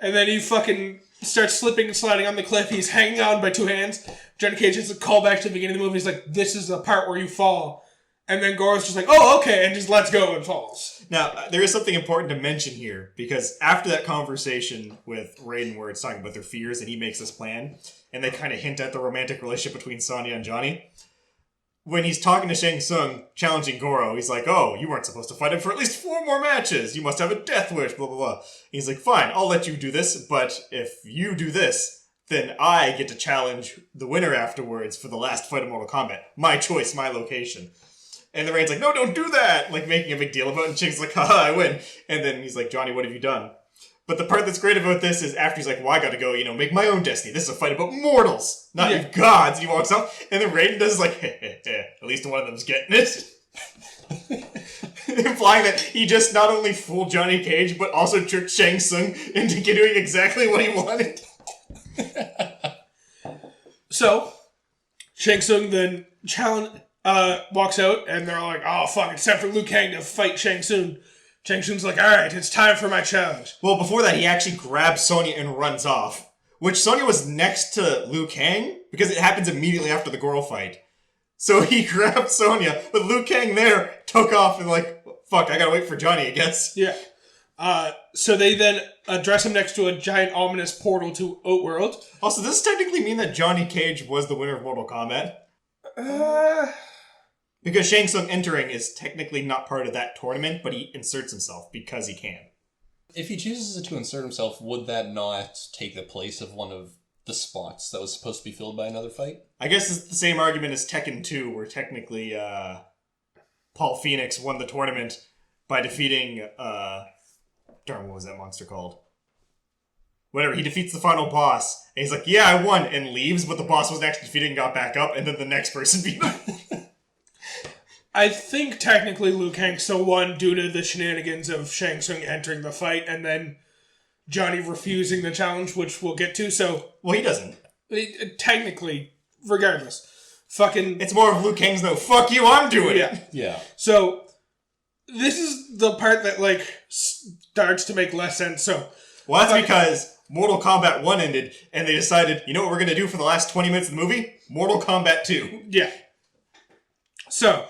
And then he fucking starts slipping and sliding on the cliff. He's hanging on by two hands. Johnny Cage has a call back to the beginning of the movie. He's like, this is the part where you fall. And then Goro's just like, oh, okay, and just lets go and falls. Now, there is something important to mention here, because after that conversation with Raiden where it's talking about their fears and he makes this plan, and they kind of hint at the romantic relationship between Sonya and Johnny, when he's talking to Shang Tsung, challenging Goro, he's like, oh, you weren't supposed to fight him for at least 4 more matches. You must have a death wish, blah, blah, blah. He's like, fine, I'll let you do this, but if you do this, then I get to challenge the winner afterwards for the last fight of Mortal Kombat. My choice, my location. And the Raiden's like, no, don't do that! Like, making a big deal about it, and Shang's like, haha, I win. And then he's like, Johnny, what have you done? But the part that's great about this is after he's like, well, I gotta go, make my own destiny. This is a fight about mortals, not gods. And he walks up, and then Raiden does like, at least one of them's getting it. Implying that he just not only fooled Johnny Cage, but also tricked Shang Tsung into doing exactly what he wanted. So, Shang Tsung then walks out, and they're all like, oh, fuck, it's time for Liu Kang to fight Shang Tsung. Shang Tsung's like, alright, it's time for my challenge. Well, before that, he actually grabs Sonya and runs off. Which Sonya was next to Liu Kang, because it happens immediately after the Goro fight. So he grabbed Sonya, but Liu Kang there took off and like, fuck, I gotta wait for Johnny, I guess. Yeah. So they then address him next to a giant ominous portal to Outworld. Also, does this technically mean that Johnny Cage was the winner of Mortal Kombat? Because Shang Tsung entering is technically not part of that tournament, but he inserts himself because he can. If he chooses to insert himself, would that not take the place of one of the spots that was supposed to be filled by another fight? I guess it's the same argument as Tekken 2, where technically Paul Phoenix won the tournament by defeating... what was that monster called? Whatever, he defeats the final boss, and he's like, yeah, I won, and leaves, but the boss wasn't actually defeated and got back up, and then the next person beat him. I think technically Liu Kang still won due to the shenanigans of Shang Tsung entering the fight, and then Johnny refusing the challenge, which we'll get to, so... Well, he doesn't. Technically, regardless. Fucking... It's more of Liu Kang's no, fuck you, I'm doing it! Yeah. So, this is the part that, like, starts to make less sense, so... Well, that's because Mortal Kombat 1 ended, and they decided, you know what we're going to do for the last 20 minutes of the movie? Mortal Kombat 2. Yeah. So,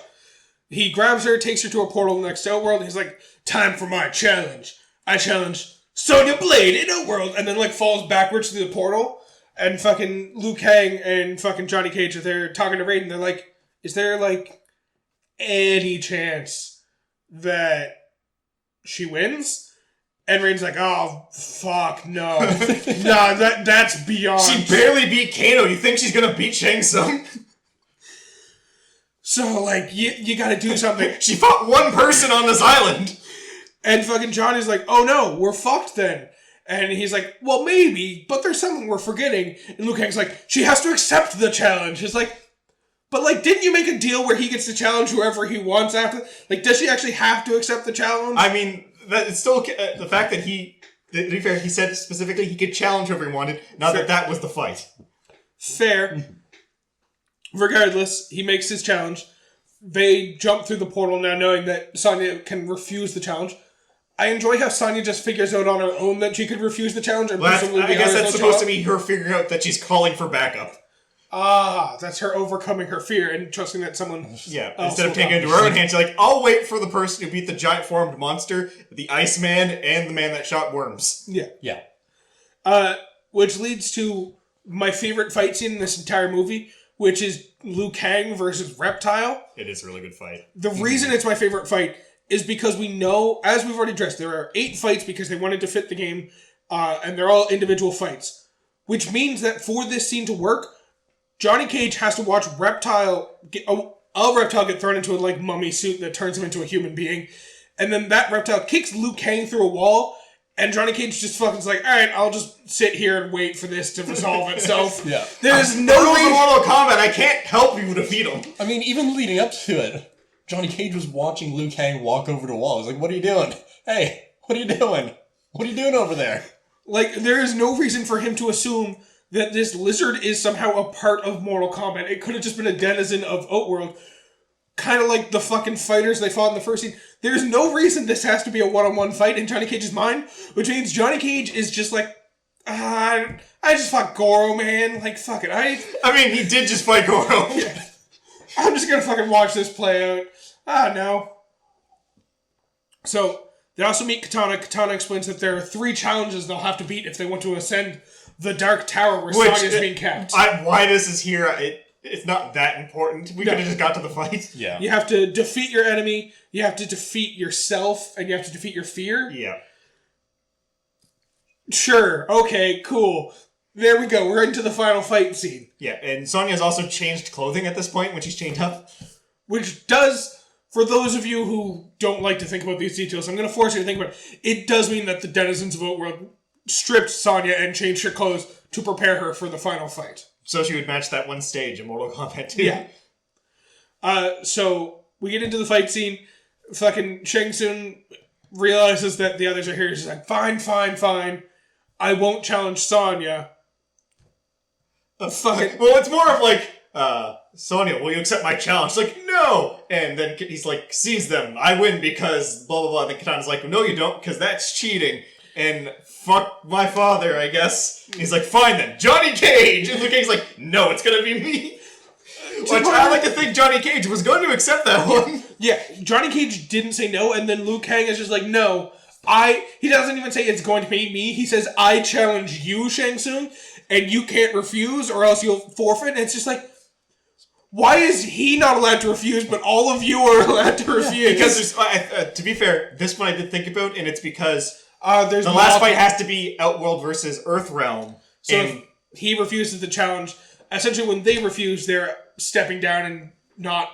he grabs her, takes her to a portal next to Outworld, and he's like, time for my challenge. I challenge Sonya Blade in Outworld, and then, like, falls backwards to the portal, and fucking Liu Kang and fucking Johnny Cage are there talking to Raiden. They're like, is there, like, any chance that she wins? And Raiden's like, oh, fuck, no. Nah, that's beyond. She barely beat Kano. You think she's gonna beat Shang Tsung? So, like, you gotta do something. She fought one person on this island. And fucking Johnny's like, oh no, we're fucked then. And he's like, well, maybe, but there's something we're forgetting. And Liu Kang's like, she has to accept the challenge. He's like, but, like, didn't you make a deal where he gets to challenge whoever he wants after? Like, does she actually have to accept the challenge? I mean... It's still the fact that to be fair, he said specifically he could challenge whoever he wanted, not Fair. that was the fight. Fair. Regardless, he makes his challenge. They jump through the portal now knowing that Sonya can refuse the challenge. I enjoy how Sonya just figures out on her own that she could refuse the challenge. And I guess that's supposed to be her figuring out that she's calling for backup. Ah, that's her overcoming her fear and trusting that someone... Yeah, instead of taking it into her own hands, she's like, I'll wait for the person who beat the giant formed monster, the Iceman, and the man that shot worms. Yeah. Yeah. Which leads to my favorite fight scene in this entire movie, which is Liu Kang versus Reptile. It is a really good fight. The reason it's my favorite fight is because we know, as we've already addressed, there are 8 fights because they wanted to fit the game, and they're all individual fights. Which means that for this scene to work, Johnny Cage has to watch Reptile a reptile get thrown into a like mummy suit that turns him into a human being, and then that reptile kicks Liu Kang through a wall, and Johnny Cage just fucking's like, alright, I'll just sit here and wait for this to resolve itself. Yeah. There's no way... Mortal Kombat, I can't help you defeat him. I mean, even leading up to it, Johnny Cage was watching Liu Kang walk over to a wall. He's like, what are you doing? Hey, what are you doing? What are you doing over there? Like, there is no reason for him to assume that this lizard is somehow a part of Mortal Kombat. It could have just been a denizen of Outworld. Kind of like the fucking fighters they fought in the first scene. There's no reason this has to be a one-on-one fight in Johnny Cage's mind, which means Johnny Cage is just like, I just fought Goro, man. Like, fuck it. I mean, he did just fight Goro. Yeah. I'm just gonna fucking watch this play out. No. So, they also meet Katana. Katana explains that there are 3 challenges they'll have to beat if they want to ascend the Dark Tower where Sonya's being kept. Why this is here, it's not that important. We could have just got to the fight. Yeah. You have to defeat your enemy, you have to defeat yourself, and you have to defeat your fear. Yeah. Sure. Okay, cool. There we go. We're into the final fight scene. Yeah, and Sonya's also changed clothing at this point when she's chained up. Which does, for those of you who don't like to think about these details, I'm going to force you to think about it. It does mean that the denizens of Outworld stripped Sonya and changed her clothes to prepare her for the final fight. So she would match that one stage in Mortal Kombat 2. Yeah. So we get into the fight scene. Fucking Shang Tsung realizes that the others are here. She's like, fine. I won't challenge Sonya. Fucking. Well, it's more of like, Sonya, will you accept my challenge? She's like, no! And then he's like, sees them. I win because blah, blah, blah. And then Katana's like, no, you don't, because that's cheating. And fuck my father, I guess. He's like, fine then, Johnny Cage! And Liu Kang's like, no, it's gonna be me. Which I like to think Johnny Cage was going to accept that one. Yeah, Johnny Cage didn't say no, and then Liu Kang is just like, no, he doesn't even say it's going to be me. He says, I challenge you, Shang Tsung, and you can't refuse or else you'll forfeit. And it's just like, why is he not allowed to refuse, but all of you are allowed to refuse? Because there's, to be fair, this one I did think about, and it's because there's the last fight has to be Outworld versus Earthrealm. So if he refuses the challenge, essentially when they refuse, they're stepping down and not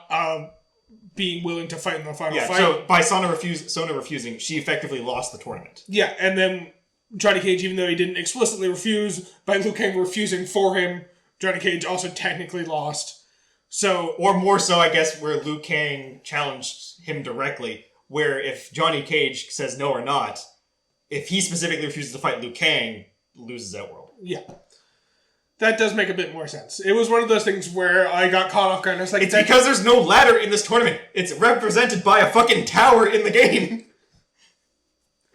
being willing to fight in the final fight. So by Sona refusing, she effectively lost the tournament. Yeah, and then Johnny Cage, even though he didn't explicitly refuse, by Liu Kang refusing for him, Johnny Cage also technically lost. So, or more so, I guess, where Liu Kang challenged him directly, where if Johnny Cage says no or not, if he specifically refuses to fight Liu Kang, loses Outworld. Yeah. That does make a bit more sense. It was one of those things where I got caught off guard and I was like... It's because there's no ladder in this tournament. It's represented by a fucking tower in the game.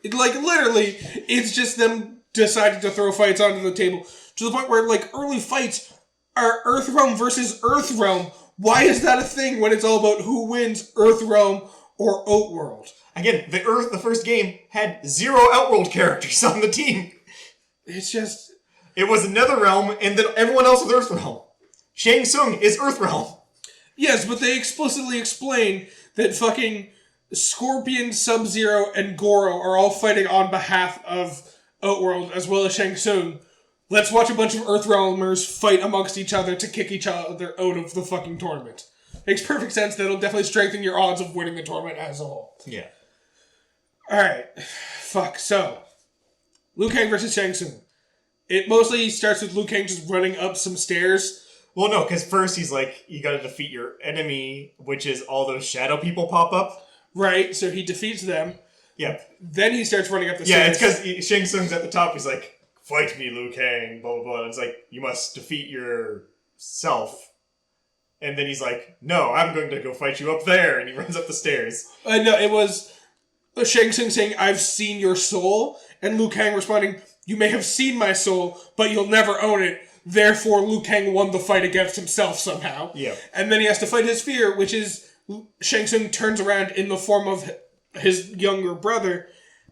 Literally, it's just them deciding to throw fights onto the table. To the point where, early fights are Earthrealm versus Earthrealm. Why is that a thing when it's all about who wins, Earthrealm or Outworld? Again, the first game had 0 Outworld characters on the team. It's just... It was Netherrealm, and then everyone else was Earthrealm. Shang Tsung is Earthrealm. Yes, but they explicitly explain that fucking Scorpion, Sub-Zero, and Goro are all fighting on behalf of Outworld, as well as Shang Tsung. Let's watch a bunch of Earthrealmers fight amongst each other to kick each other out of the fucking tournament. Makes perfect sense. That'll definitely strengthen your odds of winning the tournament as a whole. Yeah. Alright. Fuck. So, Liu Kang versus Shang Tsung. It mostly starts with Liu Kang just running up some stairs. Well, no, because first he's like, you gotta defeat your enemy, which is all those shadow people pop up. Right, so he defeats them. Yeah. Then he starts running up the stairs. stairs. Yeah, it's because Shang Tsung's at the top. He's like, fight me, Liu Kang, blah, blah, blah. And it's like, you must defeat yourself. And then he's like, no, I'm going to go fight you up there. And he runs up the stairs. No, it was Shang Tsung saying, I've seen your soul. And Liu Kang responding, you may have seen my soul, but you'll never own it. Therefore, Liu Kang won the fight against himself somehow. Yeah. And then he has to fight his fear, which is Shang Tsung turns around in the form of his younger brother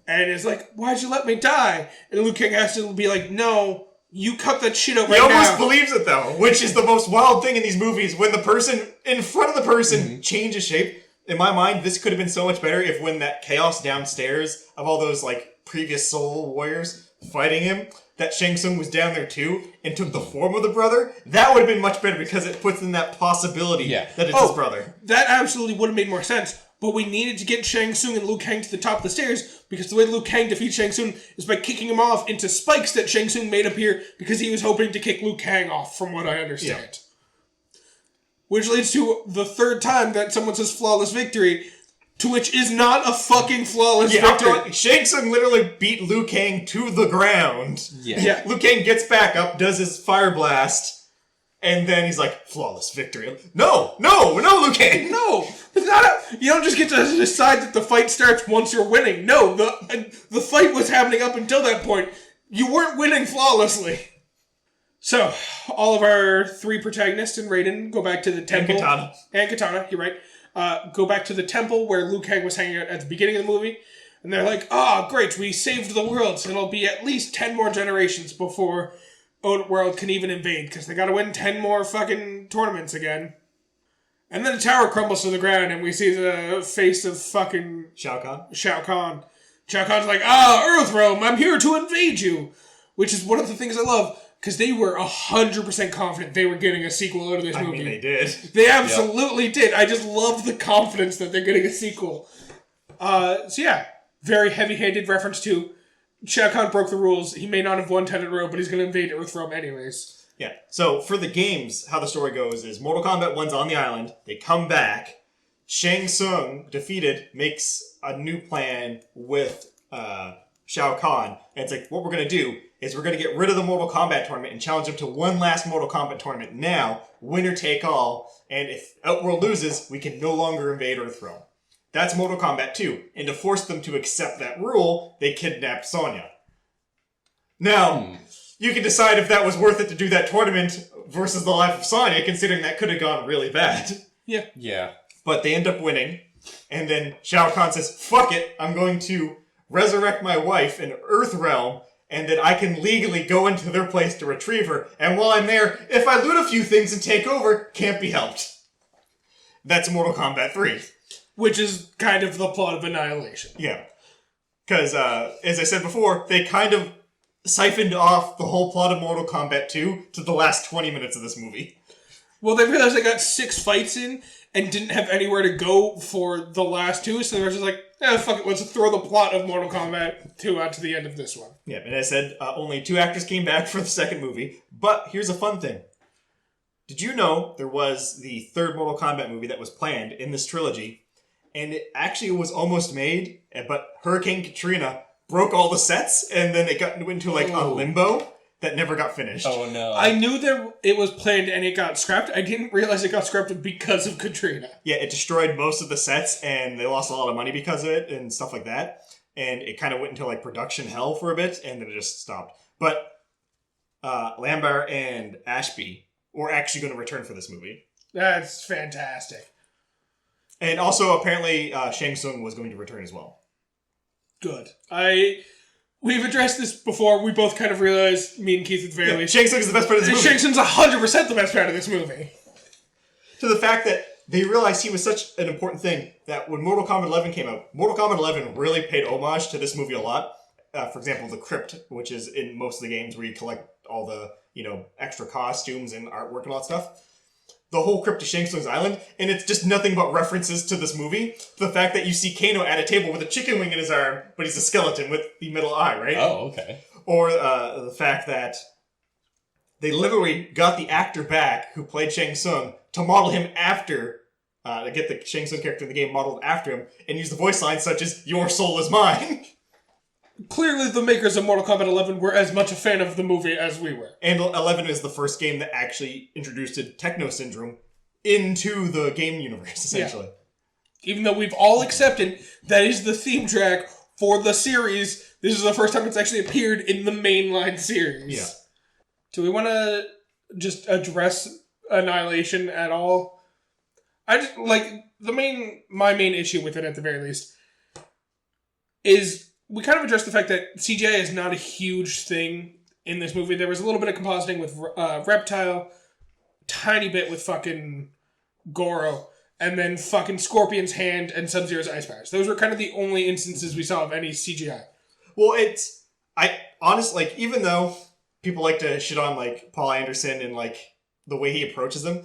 and is like, why'd you let me die? And Liu Kang has to be like, no, you cut that shit out right now. He almost believes it, though, which is the most wild thing in these movies. When the person in front of the person changes shape. In my mind, this could have been so much better if when that chaos downstairs of all those, previous soul warriors fighting him, that Shang Tsung was down there too and took the form of the brother. That would have been much better because it puts in that possibility that it's his brother. That absolutely would have made more sense. But we needed to get Shang Tsung and Liu Kang to the top of the stairs because the way Liu Kang defeats Shang Tsung is by kicking him off into spikes that Shang Tsung made appear because he was hoping to kick Liu Kang off, from what I understand. Yeah. Which leads to the third time that someone says flawless victory. To which is not a fucking flawless victory. Shang Tsung literally beat Liu Kang to the ground. Yeah. Liu Kang gets back up, does his fire blast, and then he's like, flawless victory. No, Liu Kang! No! It's not you don't just get to decide that the fight starts once you're winning. No, the fight was happening up until that point. You weren't winning flawlessly. So, all of our 3 protagonists and Raiden go back to the temple. And Katana, you're right. Go back to the temple where Liu Kang was hanging out at the beginning of the movie. And they're like, great, we saved the world. So it'll be at least 10 more generations before Outworld can even invade. Because they gotta win 10 more fucking tournaments again. And then the tower crumbles to the ground and we see the face of fucking... Shao Kahn. Shao Kahn's like, Earthrealm, I'm here to invade you. Which is one of the things I love. Because they were 100% confident they were getting a sequel out of this movie. I mean, they did. They absolutely did. I just love the confidence that they're getting a sequel. So yeah, very heavy-handed reference to Shao Kahn broke the rules. He may not have won 10 in a row, but he's going to invade Earthrealm anyways. Yeah, so for the games, how the story goes is Mortal Kombat 1's on the island, they come back, Shang Tsung, defeated, makes a new plan with Shao Kahn, and it's like, what we're going to do is we're going to get rid of the Mortal Kombat tournament and challenge him to one last Mortal Kombat tournament now, winner take all, and if Outworld loses, we can no longer invade Earthrealm. That's Mortal Kombat 2, and to force them to accept that rule, they kidnapped Sonya. Now, you can decide if that was worth it to do that tournament versus the life of Sonya, considering that could have gone really bad. Yeah. But they end up winning, and then Shao Kahn says, fuck it, I'm going to resurrect my wife in Earthrealm, and that I can legally go into their place to retrieve her, and while I'm there, if I loot a few things and take over, can't be helped. That's Mortal Kombat 3. Which is kind of the plot of Annihilation. Yeah. Because, as I said before, they kind of siphoned off the whole plot of Mortal Kombat 2 to the last 20 minutes of this movie. Well, they realized they got 6 fights in and didn't have anywhere to go for the last 2, so they were just like, fuck it, let's throw the plot of Mortal Kombat 2 out to the end of this one. Yeah, and as I said, only 2 actors came back for the second movie, but here's a fun thing. Did you know there was the 3rd Mortal Kombat movie that was planned in this trilogy, and it actually was almost made, but Hurricane Katrina broke all the sets, and then it got into like a limbo that never got finished. Oh no. I knew that it was planned and it got scrapped. I didn't realize it got scrapped because of Katrina. Yeah, it destroyed most of the sets, and they lost a lot of money because of it, and stuff like that. And it kind of went into like production hell for a bit, and then it just stopped. But Lambert and Ashby were actually going to return for this movie. That's fantastic. And also, apparently, Shang Tsung was going to return as well. Good. We've addressed this before. We both kind of realized, me and Keith at the very least, Shang Tsung is the best part of this movie. Shang Tsung's 100% the best part of this movie. To the fact that they realized he was such an important thing that when Mortal Kombat 11 came out, Mortal Kombat 11 really paid homage to this movie a lot. For example, the Crypt, which is in most of the games where you collect all the, extra costumes and artwork and all that stuff. The whole Crypt of Shang Tsung's island, and it's just nothing but references to this movie. The fact that you see Kano at a table with a chicken wing in his arm, but he's a skeleton with the middle eye, right? Oh, okay. Or the fact that they literally got the actor back who played Shang Tsung to model him after, to get the Shang Tsung character in the game modeled after him, and use the voice lines such as, "Your soul is mine." Clearly, the makers of Mortal Kombat 11 were as much a fan of the movie as we were. And 11 is the first game that actually introduced Techno Syndrome into the game universe, essentially. Yeah. Even though we've all accepted that is the theme track for the series, this is the first time it's actually appeared in the mainline series. Yeah. Do we want to just address Annihilation at all? My main issue with it, at the very least, is we kind of addressed the fact that CGI is not a huge thing in this movie. There was a little bit of compositing with Reptile, tiny bit with fucking Goro, and then fucking Scorpion's hand and Sub-Zero's ice powers. Those were kind of the only instances we saw of any CGI. Well, I honestly, even though people like to shit on, Paul Anderson and, the way he approaches them,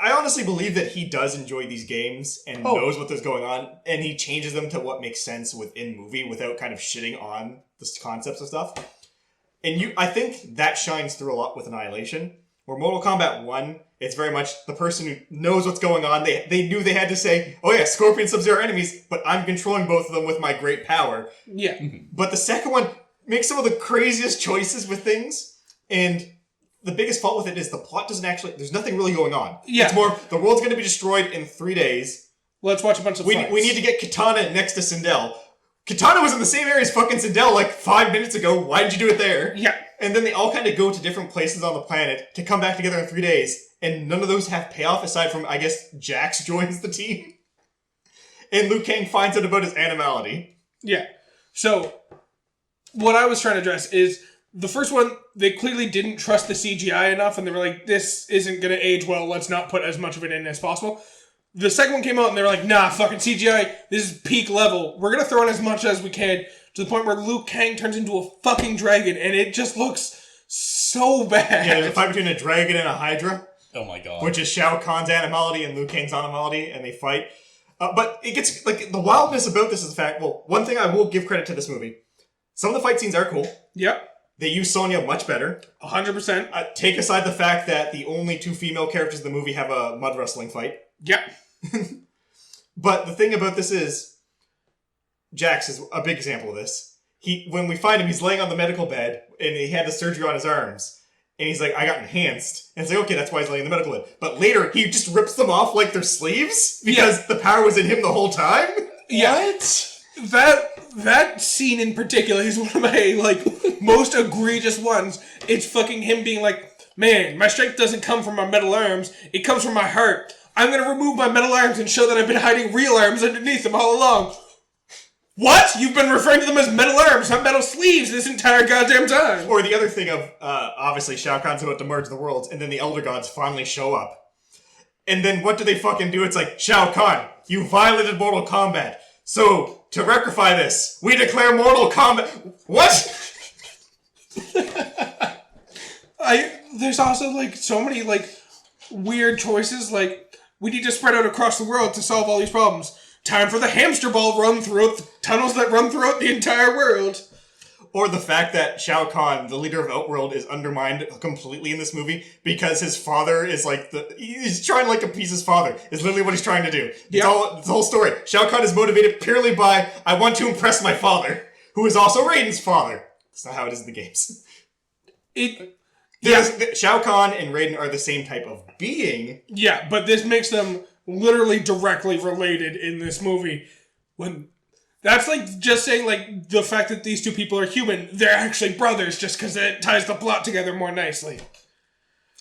I honestly believe that he does enjoy these games and knows what is going on, and he changes them to what makes sense within movie without kind of shitting on the concepts of stuff. And I think that shines through a lot with Annihilation, Where Mortal Kombat 1, it's very much the person who knows what's going on. They knew they had to say, oh yeah, Scorpion, Sub-Zero are enemies, but I'm controlling both of them with my great power. Yeah. But the second one makes some of the craziest choices with things, and the biggest fault with it is the plot doesn't actually... There's nothing really going on. Yeah. It's more, the world's going to be destroyed in 3 days. Let's watch a bunch of fights. We need to get Kitana next to Sindel. Kitana was in the same area as fucking Sindel like 5 minutes ago. Why did you do it there? Yeah. And then they all kind of go to different places on the planet to come back together in 3 days. And none of those have payoff aside from, I guess, Jax joins the team. And Liu Kang finds out about his animality. Yeah. So, what I was trying to address is, the first one, they clearly didn't trust the CGI enough, and they were like, this isn't going to age well, let's not put as much of it in as possible. The second one came out, and they were like, nah, fucking CGI, this is peak level. We're going to throw in as much as we can, to the point where Liu Kang turns into a fucking dragon, and it just looks so bad. Yeah, there's a fight between a dragon and a hydra. Oh my god. Which is Shao Kahn's animality and Liu Kang's animality, and they fight. But it gets, like, the wildness about this is the fact, well, one thing I will give credit to this movie. Some of the fight scenes are cool. Yep. They use Sonya much better. 100%. Take aside the fact that the only 2 female characters in the movie have a mud wrestling fight. Yep. But the thing about this is, Jax is a big example of this. When we find him, he's laying on the medical bed, and he had the surgery on his arms. And he's like, I got enhanced. And it's like, okay, that's why he's laying in the medical bed. But later, he just rips them off like they're sleeves, because the power was in him the whole time. What? That scene in particular is one of my, like, most egregious ones. It's fucking him being like, man, my strength doesn't come from my metal arms, it comes from my heart. I'm gonna remove my metal arms and show that I've been hiding real arms underneath them all along. What? You've been referring to them as metal arms, not metal sleeves this entire goddamn time. Or the other thing of, obviously, Shao Kahn's about to merge the worlds, and then the Elder Gods finally show up. And then what do they fucking do? It's like, Shao Kahn, you violated Mortal Kombat. So, to rectify this, we declare Mortal Kombat... What? There's also, like, so many, like, weird choices, like, we need to spread out across the world to solve all these problems. Time for the hamster ball run throughout the tunnels that run throughout the entire world. Or the fact that Shao Kahn, the leader of Outworld, is undermined completely in this movie because his father is like he's trying to like appease his father, is literally what he's trying to do. It's the whole story. Shao Kahn is motivated purely by, I want to impress my father, who is also Raiden's father. That's not how it is in the games. Shao Kahn and Raiden are the same type of being. Yeah, but this makes them literally directly related in this movie. That's like just saying, like, the fact that these two people are human, they're actually brothers just because it ties the plot together more nicely.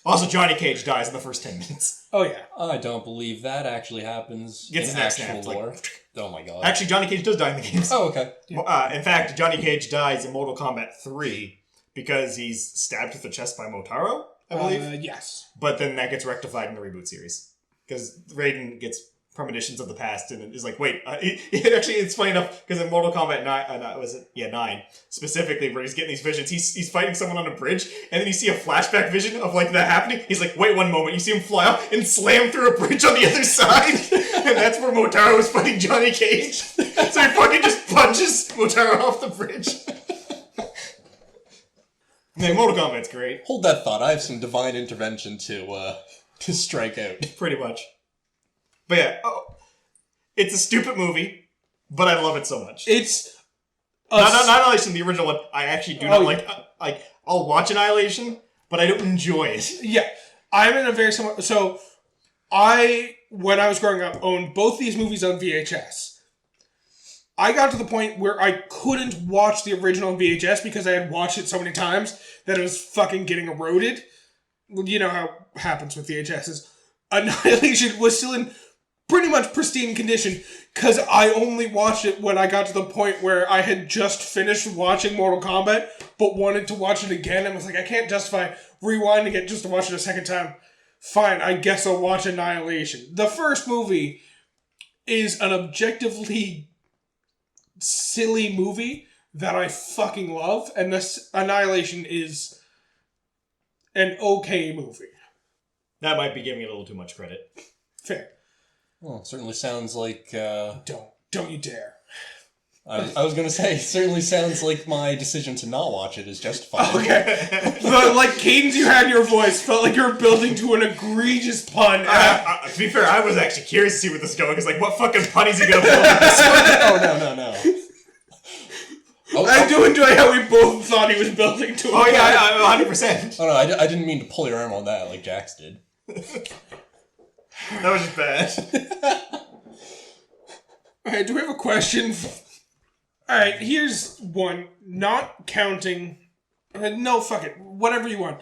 Also, Johnny Cage dies in the first 10 minutes. Oh, yeah. I don't believe that actually happens Gets in actual lore. Oh my god. Actually, Johnny Cage does die in the games. Oh, okay. Yeah. In fact, Johnny Cage dies in Mortal Kombat 3 because he's stabbed through the chest by Motaro, I believe. Yes. But then that gets rectified in the reboot series. Because Raiden gets premonitions of the past and is like, wait, actually, it's funny enough, because in Mortal Kombat 9, specifically, where he's getting these visions, he's fighting someone on a bridge, and then you see a flashback vision of, like, that happening. He's like, wait one moment, you see him fly up and slam through a bridge on the other side, and that's where Motaro was fighting Johnny Cage. So he fucking just punches Motaro off the bridge. Man, Mortal Kombat's great. Hold that thought, I have some divine intervention to strike out. Pretty much. But yeah, it's a stupid movie, but I love it so much. It's... Not Annihilation, the original one. I actually do not like... I'll watch Annihilation, but I don't enjoy it. Yeah. I'm in a very similar... So, when I was growing up, owned both these movies on VHS. I got to the point where I couldn't watch the original on VHS because I had watched it so many times that it was fucking getting eroded. You know how it happens with VHSs. Annihilation was still in pretty much pristine condition because I only watched it when I got to the point where I had just finished watching Mortal Kombat but wanted to watch it again and was like, I can't justify rewinding it just to watch it a second time. Fine, I guess I'll watch Annihilation. The first movie is an objectively silly movie that I fucking love, and this Annihilation is an okay movie. That might be giving it a little too much credit. Fair. Well, it certainly sounds like... Don't you dare. I was going to say, it certainly sounds like my decision to not watch it is justified. Okay. The cadence you had in your voice felt like you were building to an egregious pun. To be fair, I was actually curious to see where this is going, because what fucking pun is he going to pull with this one? No. I do enjoy how we both thought he was building to a pun. Yeah, 100%. Oh no, I didn't mean to pull your arm on that like Jax did. That was just bad. Alright, do we have a question? Alright, here's one. Not counting... no, fuck it. Whatever you want.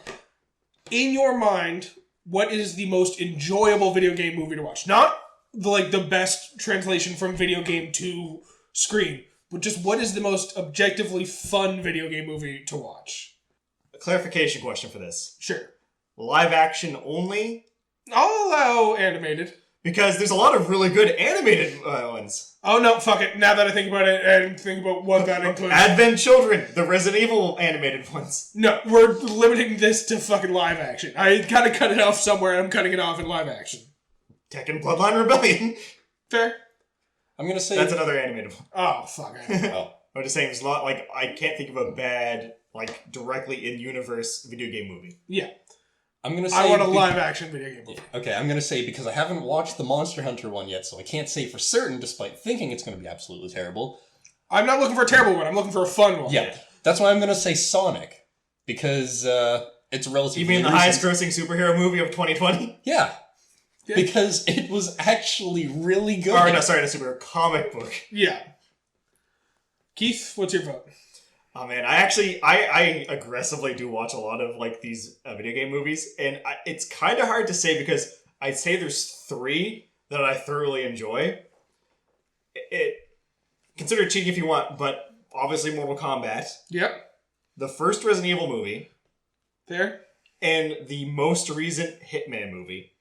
In your mind, what is the most enjoyable video game movie to watch? Not the best translation from video game to screen, but just what is the most objectively fun video game movie to watch? A clarification question for this. Sure. Live action only? I'll allow animated. Because there's a lot of really good animated ones. Oh no, fuck it. Now that I think about it and think about what that includes. Advent Children, the Resident Evil animated ones. No, we're limiting this to fucking live action. I gotta cut it off somewhere and I'm cutting it off in live action. Tekken Bloodline Rebellion. Fair. I'm gonna say that's another animated one. Oh, fuck. I'm just saying, there's a lot, I can't think of a bad, directly in-universe video game movie. Yeah. I'm gonna say I want a live-action video game movie. Okay, I'm gonna say, because I haven't watched the Monster Hunter one yet, so I can't say for certain, despite thinking it's gonna be absolutely terrible. I'm not looking for a terrible one, I'm looking for a fun one. Yeah, that's why I'm gonna say Sonic, because it's relatively You mean the highest-grossing superhero movie of 2020? Yeah. Because it was actually really good. Or, no, sorry, a superhero comic book. Yeah. Keith, what's your vote? Oh man, I aggressively do watch a lot of these video game movies, and it's kind of hard to say because I'd say there's 3 that I thoroughly enjoy. Consider it cheeky if you want, but obviously Mortal Kombat. Yep. The first Resident Evil movie. Fair. And the most recent Hitman movie.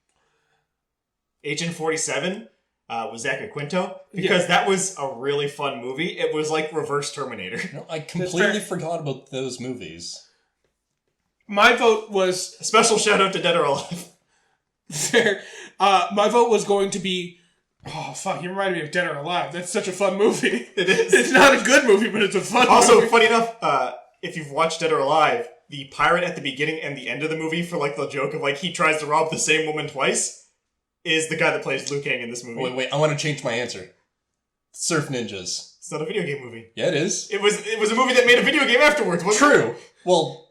Agent 47. Was Zachary Quinto, because that was a really fun movie. It was like reverse Terminator. No, I completely forgot about those movies. My vote was... A special shout out to Dead or Alive. Fair. My vote was going to be... Oh, fuck, you reminded me of Dead or Alive. That's such a fun movie. It is. It's not a good movie, but it's a fun movie. Also, funny enough, if you've watched Dead or Alive, the pirate at the beginning and the end of the movie for the joke of he tries to rob the same woman twice is the guy that plays Liu Kang in this movie. Wait, I want to change my answer. Surf Ninjas. It's not a video game movie. Yeah, it is. It was a movie that made a video game afterwards, wasn't it? True. Well,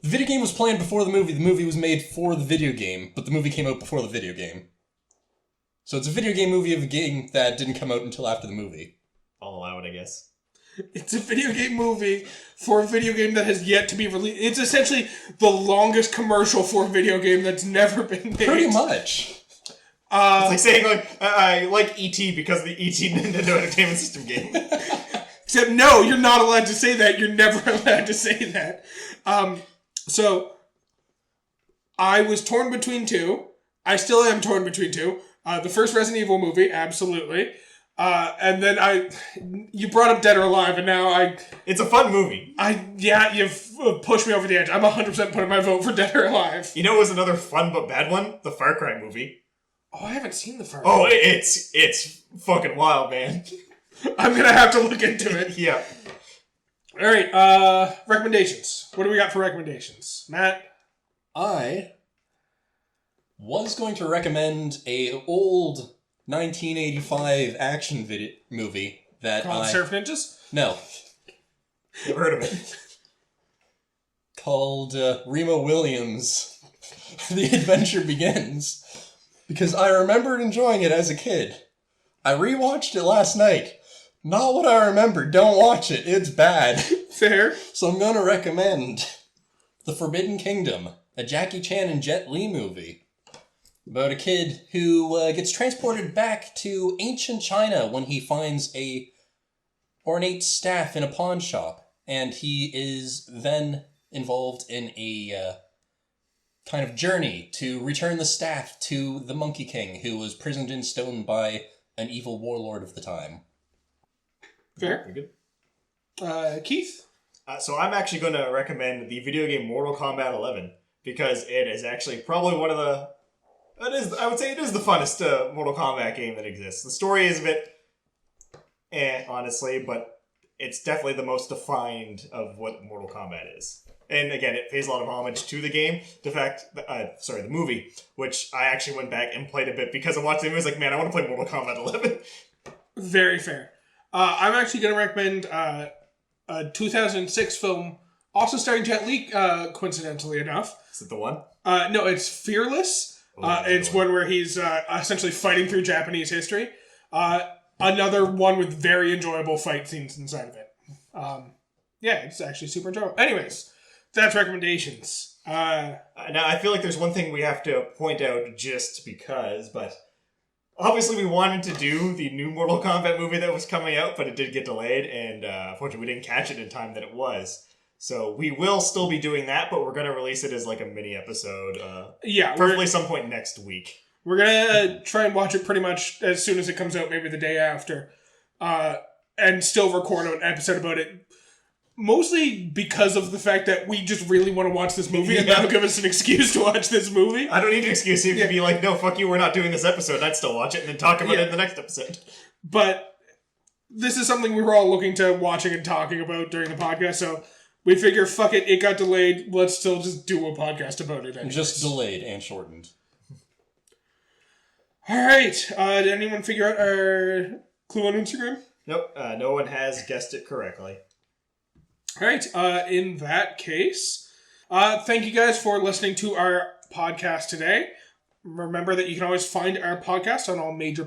the video game was planned before the movie. The movie was made for the video game, but the movie came out before the video game. So it's a video game movie of a game that didn't come out until after the movie. I'll allow it, I guess. It's a video game movie for a video game that has yet to be released. It's essentially the longest commercial for a video game that's never been made. Pretty much. It's like saying, I like E.T. because of the E.T. Nintendo Entertainment System game. Except, no, you're not allowed to say that. You're never allowed to say that. So, I was torn between 2. I still am torn between 2. The first Resident Evil movie, absolutely. And then you brought up Dead or Alive, and now It's a fun movie. You've pushed me over the edge. I'm 100% putting my vote for Dead or Alive. You know what was another fun but bad one? The Far Cry movie. Oh, I haven't seen the Far Cry. Oh, it's fucking wild, man. I'm gonna have to look into it. Yeah. Alright, recommendations. What do we got for recommendations? Matt? I was going to recommend a old 1985 action movie that Called Surf Ninjas? No. Never heard of it. Called Remo Williams' The Adventure Begins. Because I remembered enjoying it as a kid. I rewatched it last night. Not what I remember. Don't watch it. It's bad. Fair. So I'm going to recommend The Forbidden Kingdom, a Jackie Chan and Jet Li movie. About a kid who gets transported back to ancient China when he finds a ornate staff in a pawn shop. And he is then involved in a kind of journey to return the staff to the Monkey King, who was prisoned in stone by an evil warlord of the time. Fair. Very good. Keith? So I'm actually going to recommend the video game Mortal Kombat 11, because it is actually probably one of the... I would say it is the funnest Mortal Kombat game that exists. The story is a bit... honestly, but it's definitely the most defined of what Mortal Kombat is. And again, it pays a lot of homage to the game. The movie, which I actually went back and played a bit because I watched the movie. I was like, man, I want to play Mortal Kombat 11. Very fair. I'm actually going to recommend a 2006 film, also starring Jet Li, coincidentally enough. Is it the one? No, it's Fearless. It's one where he's essentially fighting through Japanese history. Another one with very enjoyable fight scenes inside of it. Yeah, it's actually super enjoyable. Anyways, that's recommendations. Now, I feel like there's one thing we have to point out just because, but obviously we wanted to do the new Mortal Kombat movie that was coming out, but it did get delayed, and unfortunately we didn't catch it in time that it was. So we will still be doing that, but we're going to release it as like a mini episode. Probably some point next week. We're going to try and watch it pretty much as soon as it comes out, maybe the day after, and still record an episode about it. Mostly because of the fact that we just really want to watch this movie, and that'll give us an excuse to watch this movie. I don't need an excuse. You could be like, no, fuck you, we're not doing this episode. I'd still watch it and then talk about it in the next episode. But this is something we were all looking to watching and talking about during the podcast, so we figure, fuck it got delayed, let's still just do a podcast about it anyways. Just delayed and shortened. Alright, did anyone figure out our clue on Instagram? Nope, no one has guessed it correctly. Alright, in that case, thank you guys for listening to our podcast today. Remember that you can always find our podcast on all major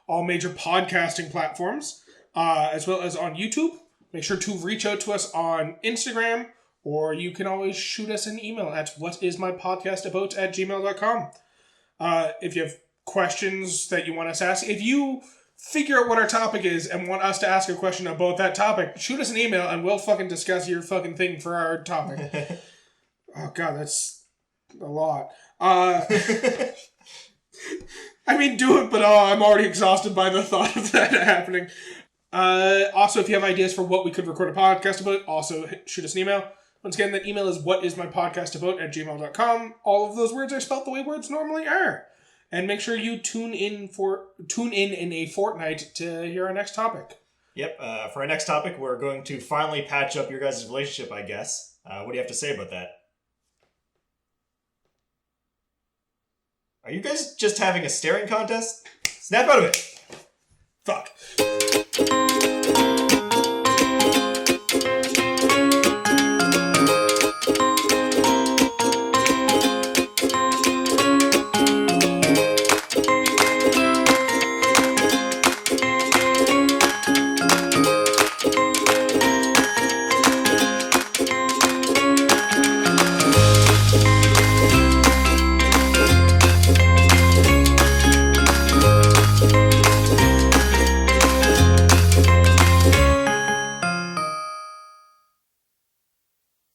all major podcasting platforms, as well as on YouTube. Make sure to reach out to us on Instagram, or you can always shoot us an email at whatismypodcastabout@gmail.com. If you have questions that you want us to ask, if you figure out what our topic is and want us to ask a question about that topic, shoot us an email and we'll fucking discuss your fucking thing for our topic. Oh god, that's a lot. I mean, do it, but I'm already exhausted by the thought of that happening. Also, if you have ideas for what we could record a podcast about, also shoot us an email. Once again, that email is whatismypodcastabout@gmail.com. All of those words are spelled the way words normally are. And make sure you tune in a fortnight to hear our next topic. Yep, for our next topic, we're going to finally patch up your guys' relationship, I guess. What do you have to say about that? Are you guys just having a staring contest? Snap out of it! Fuck.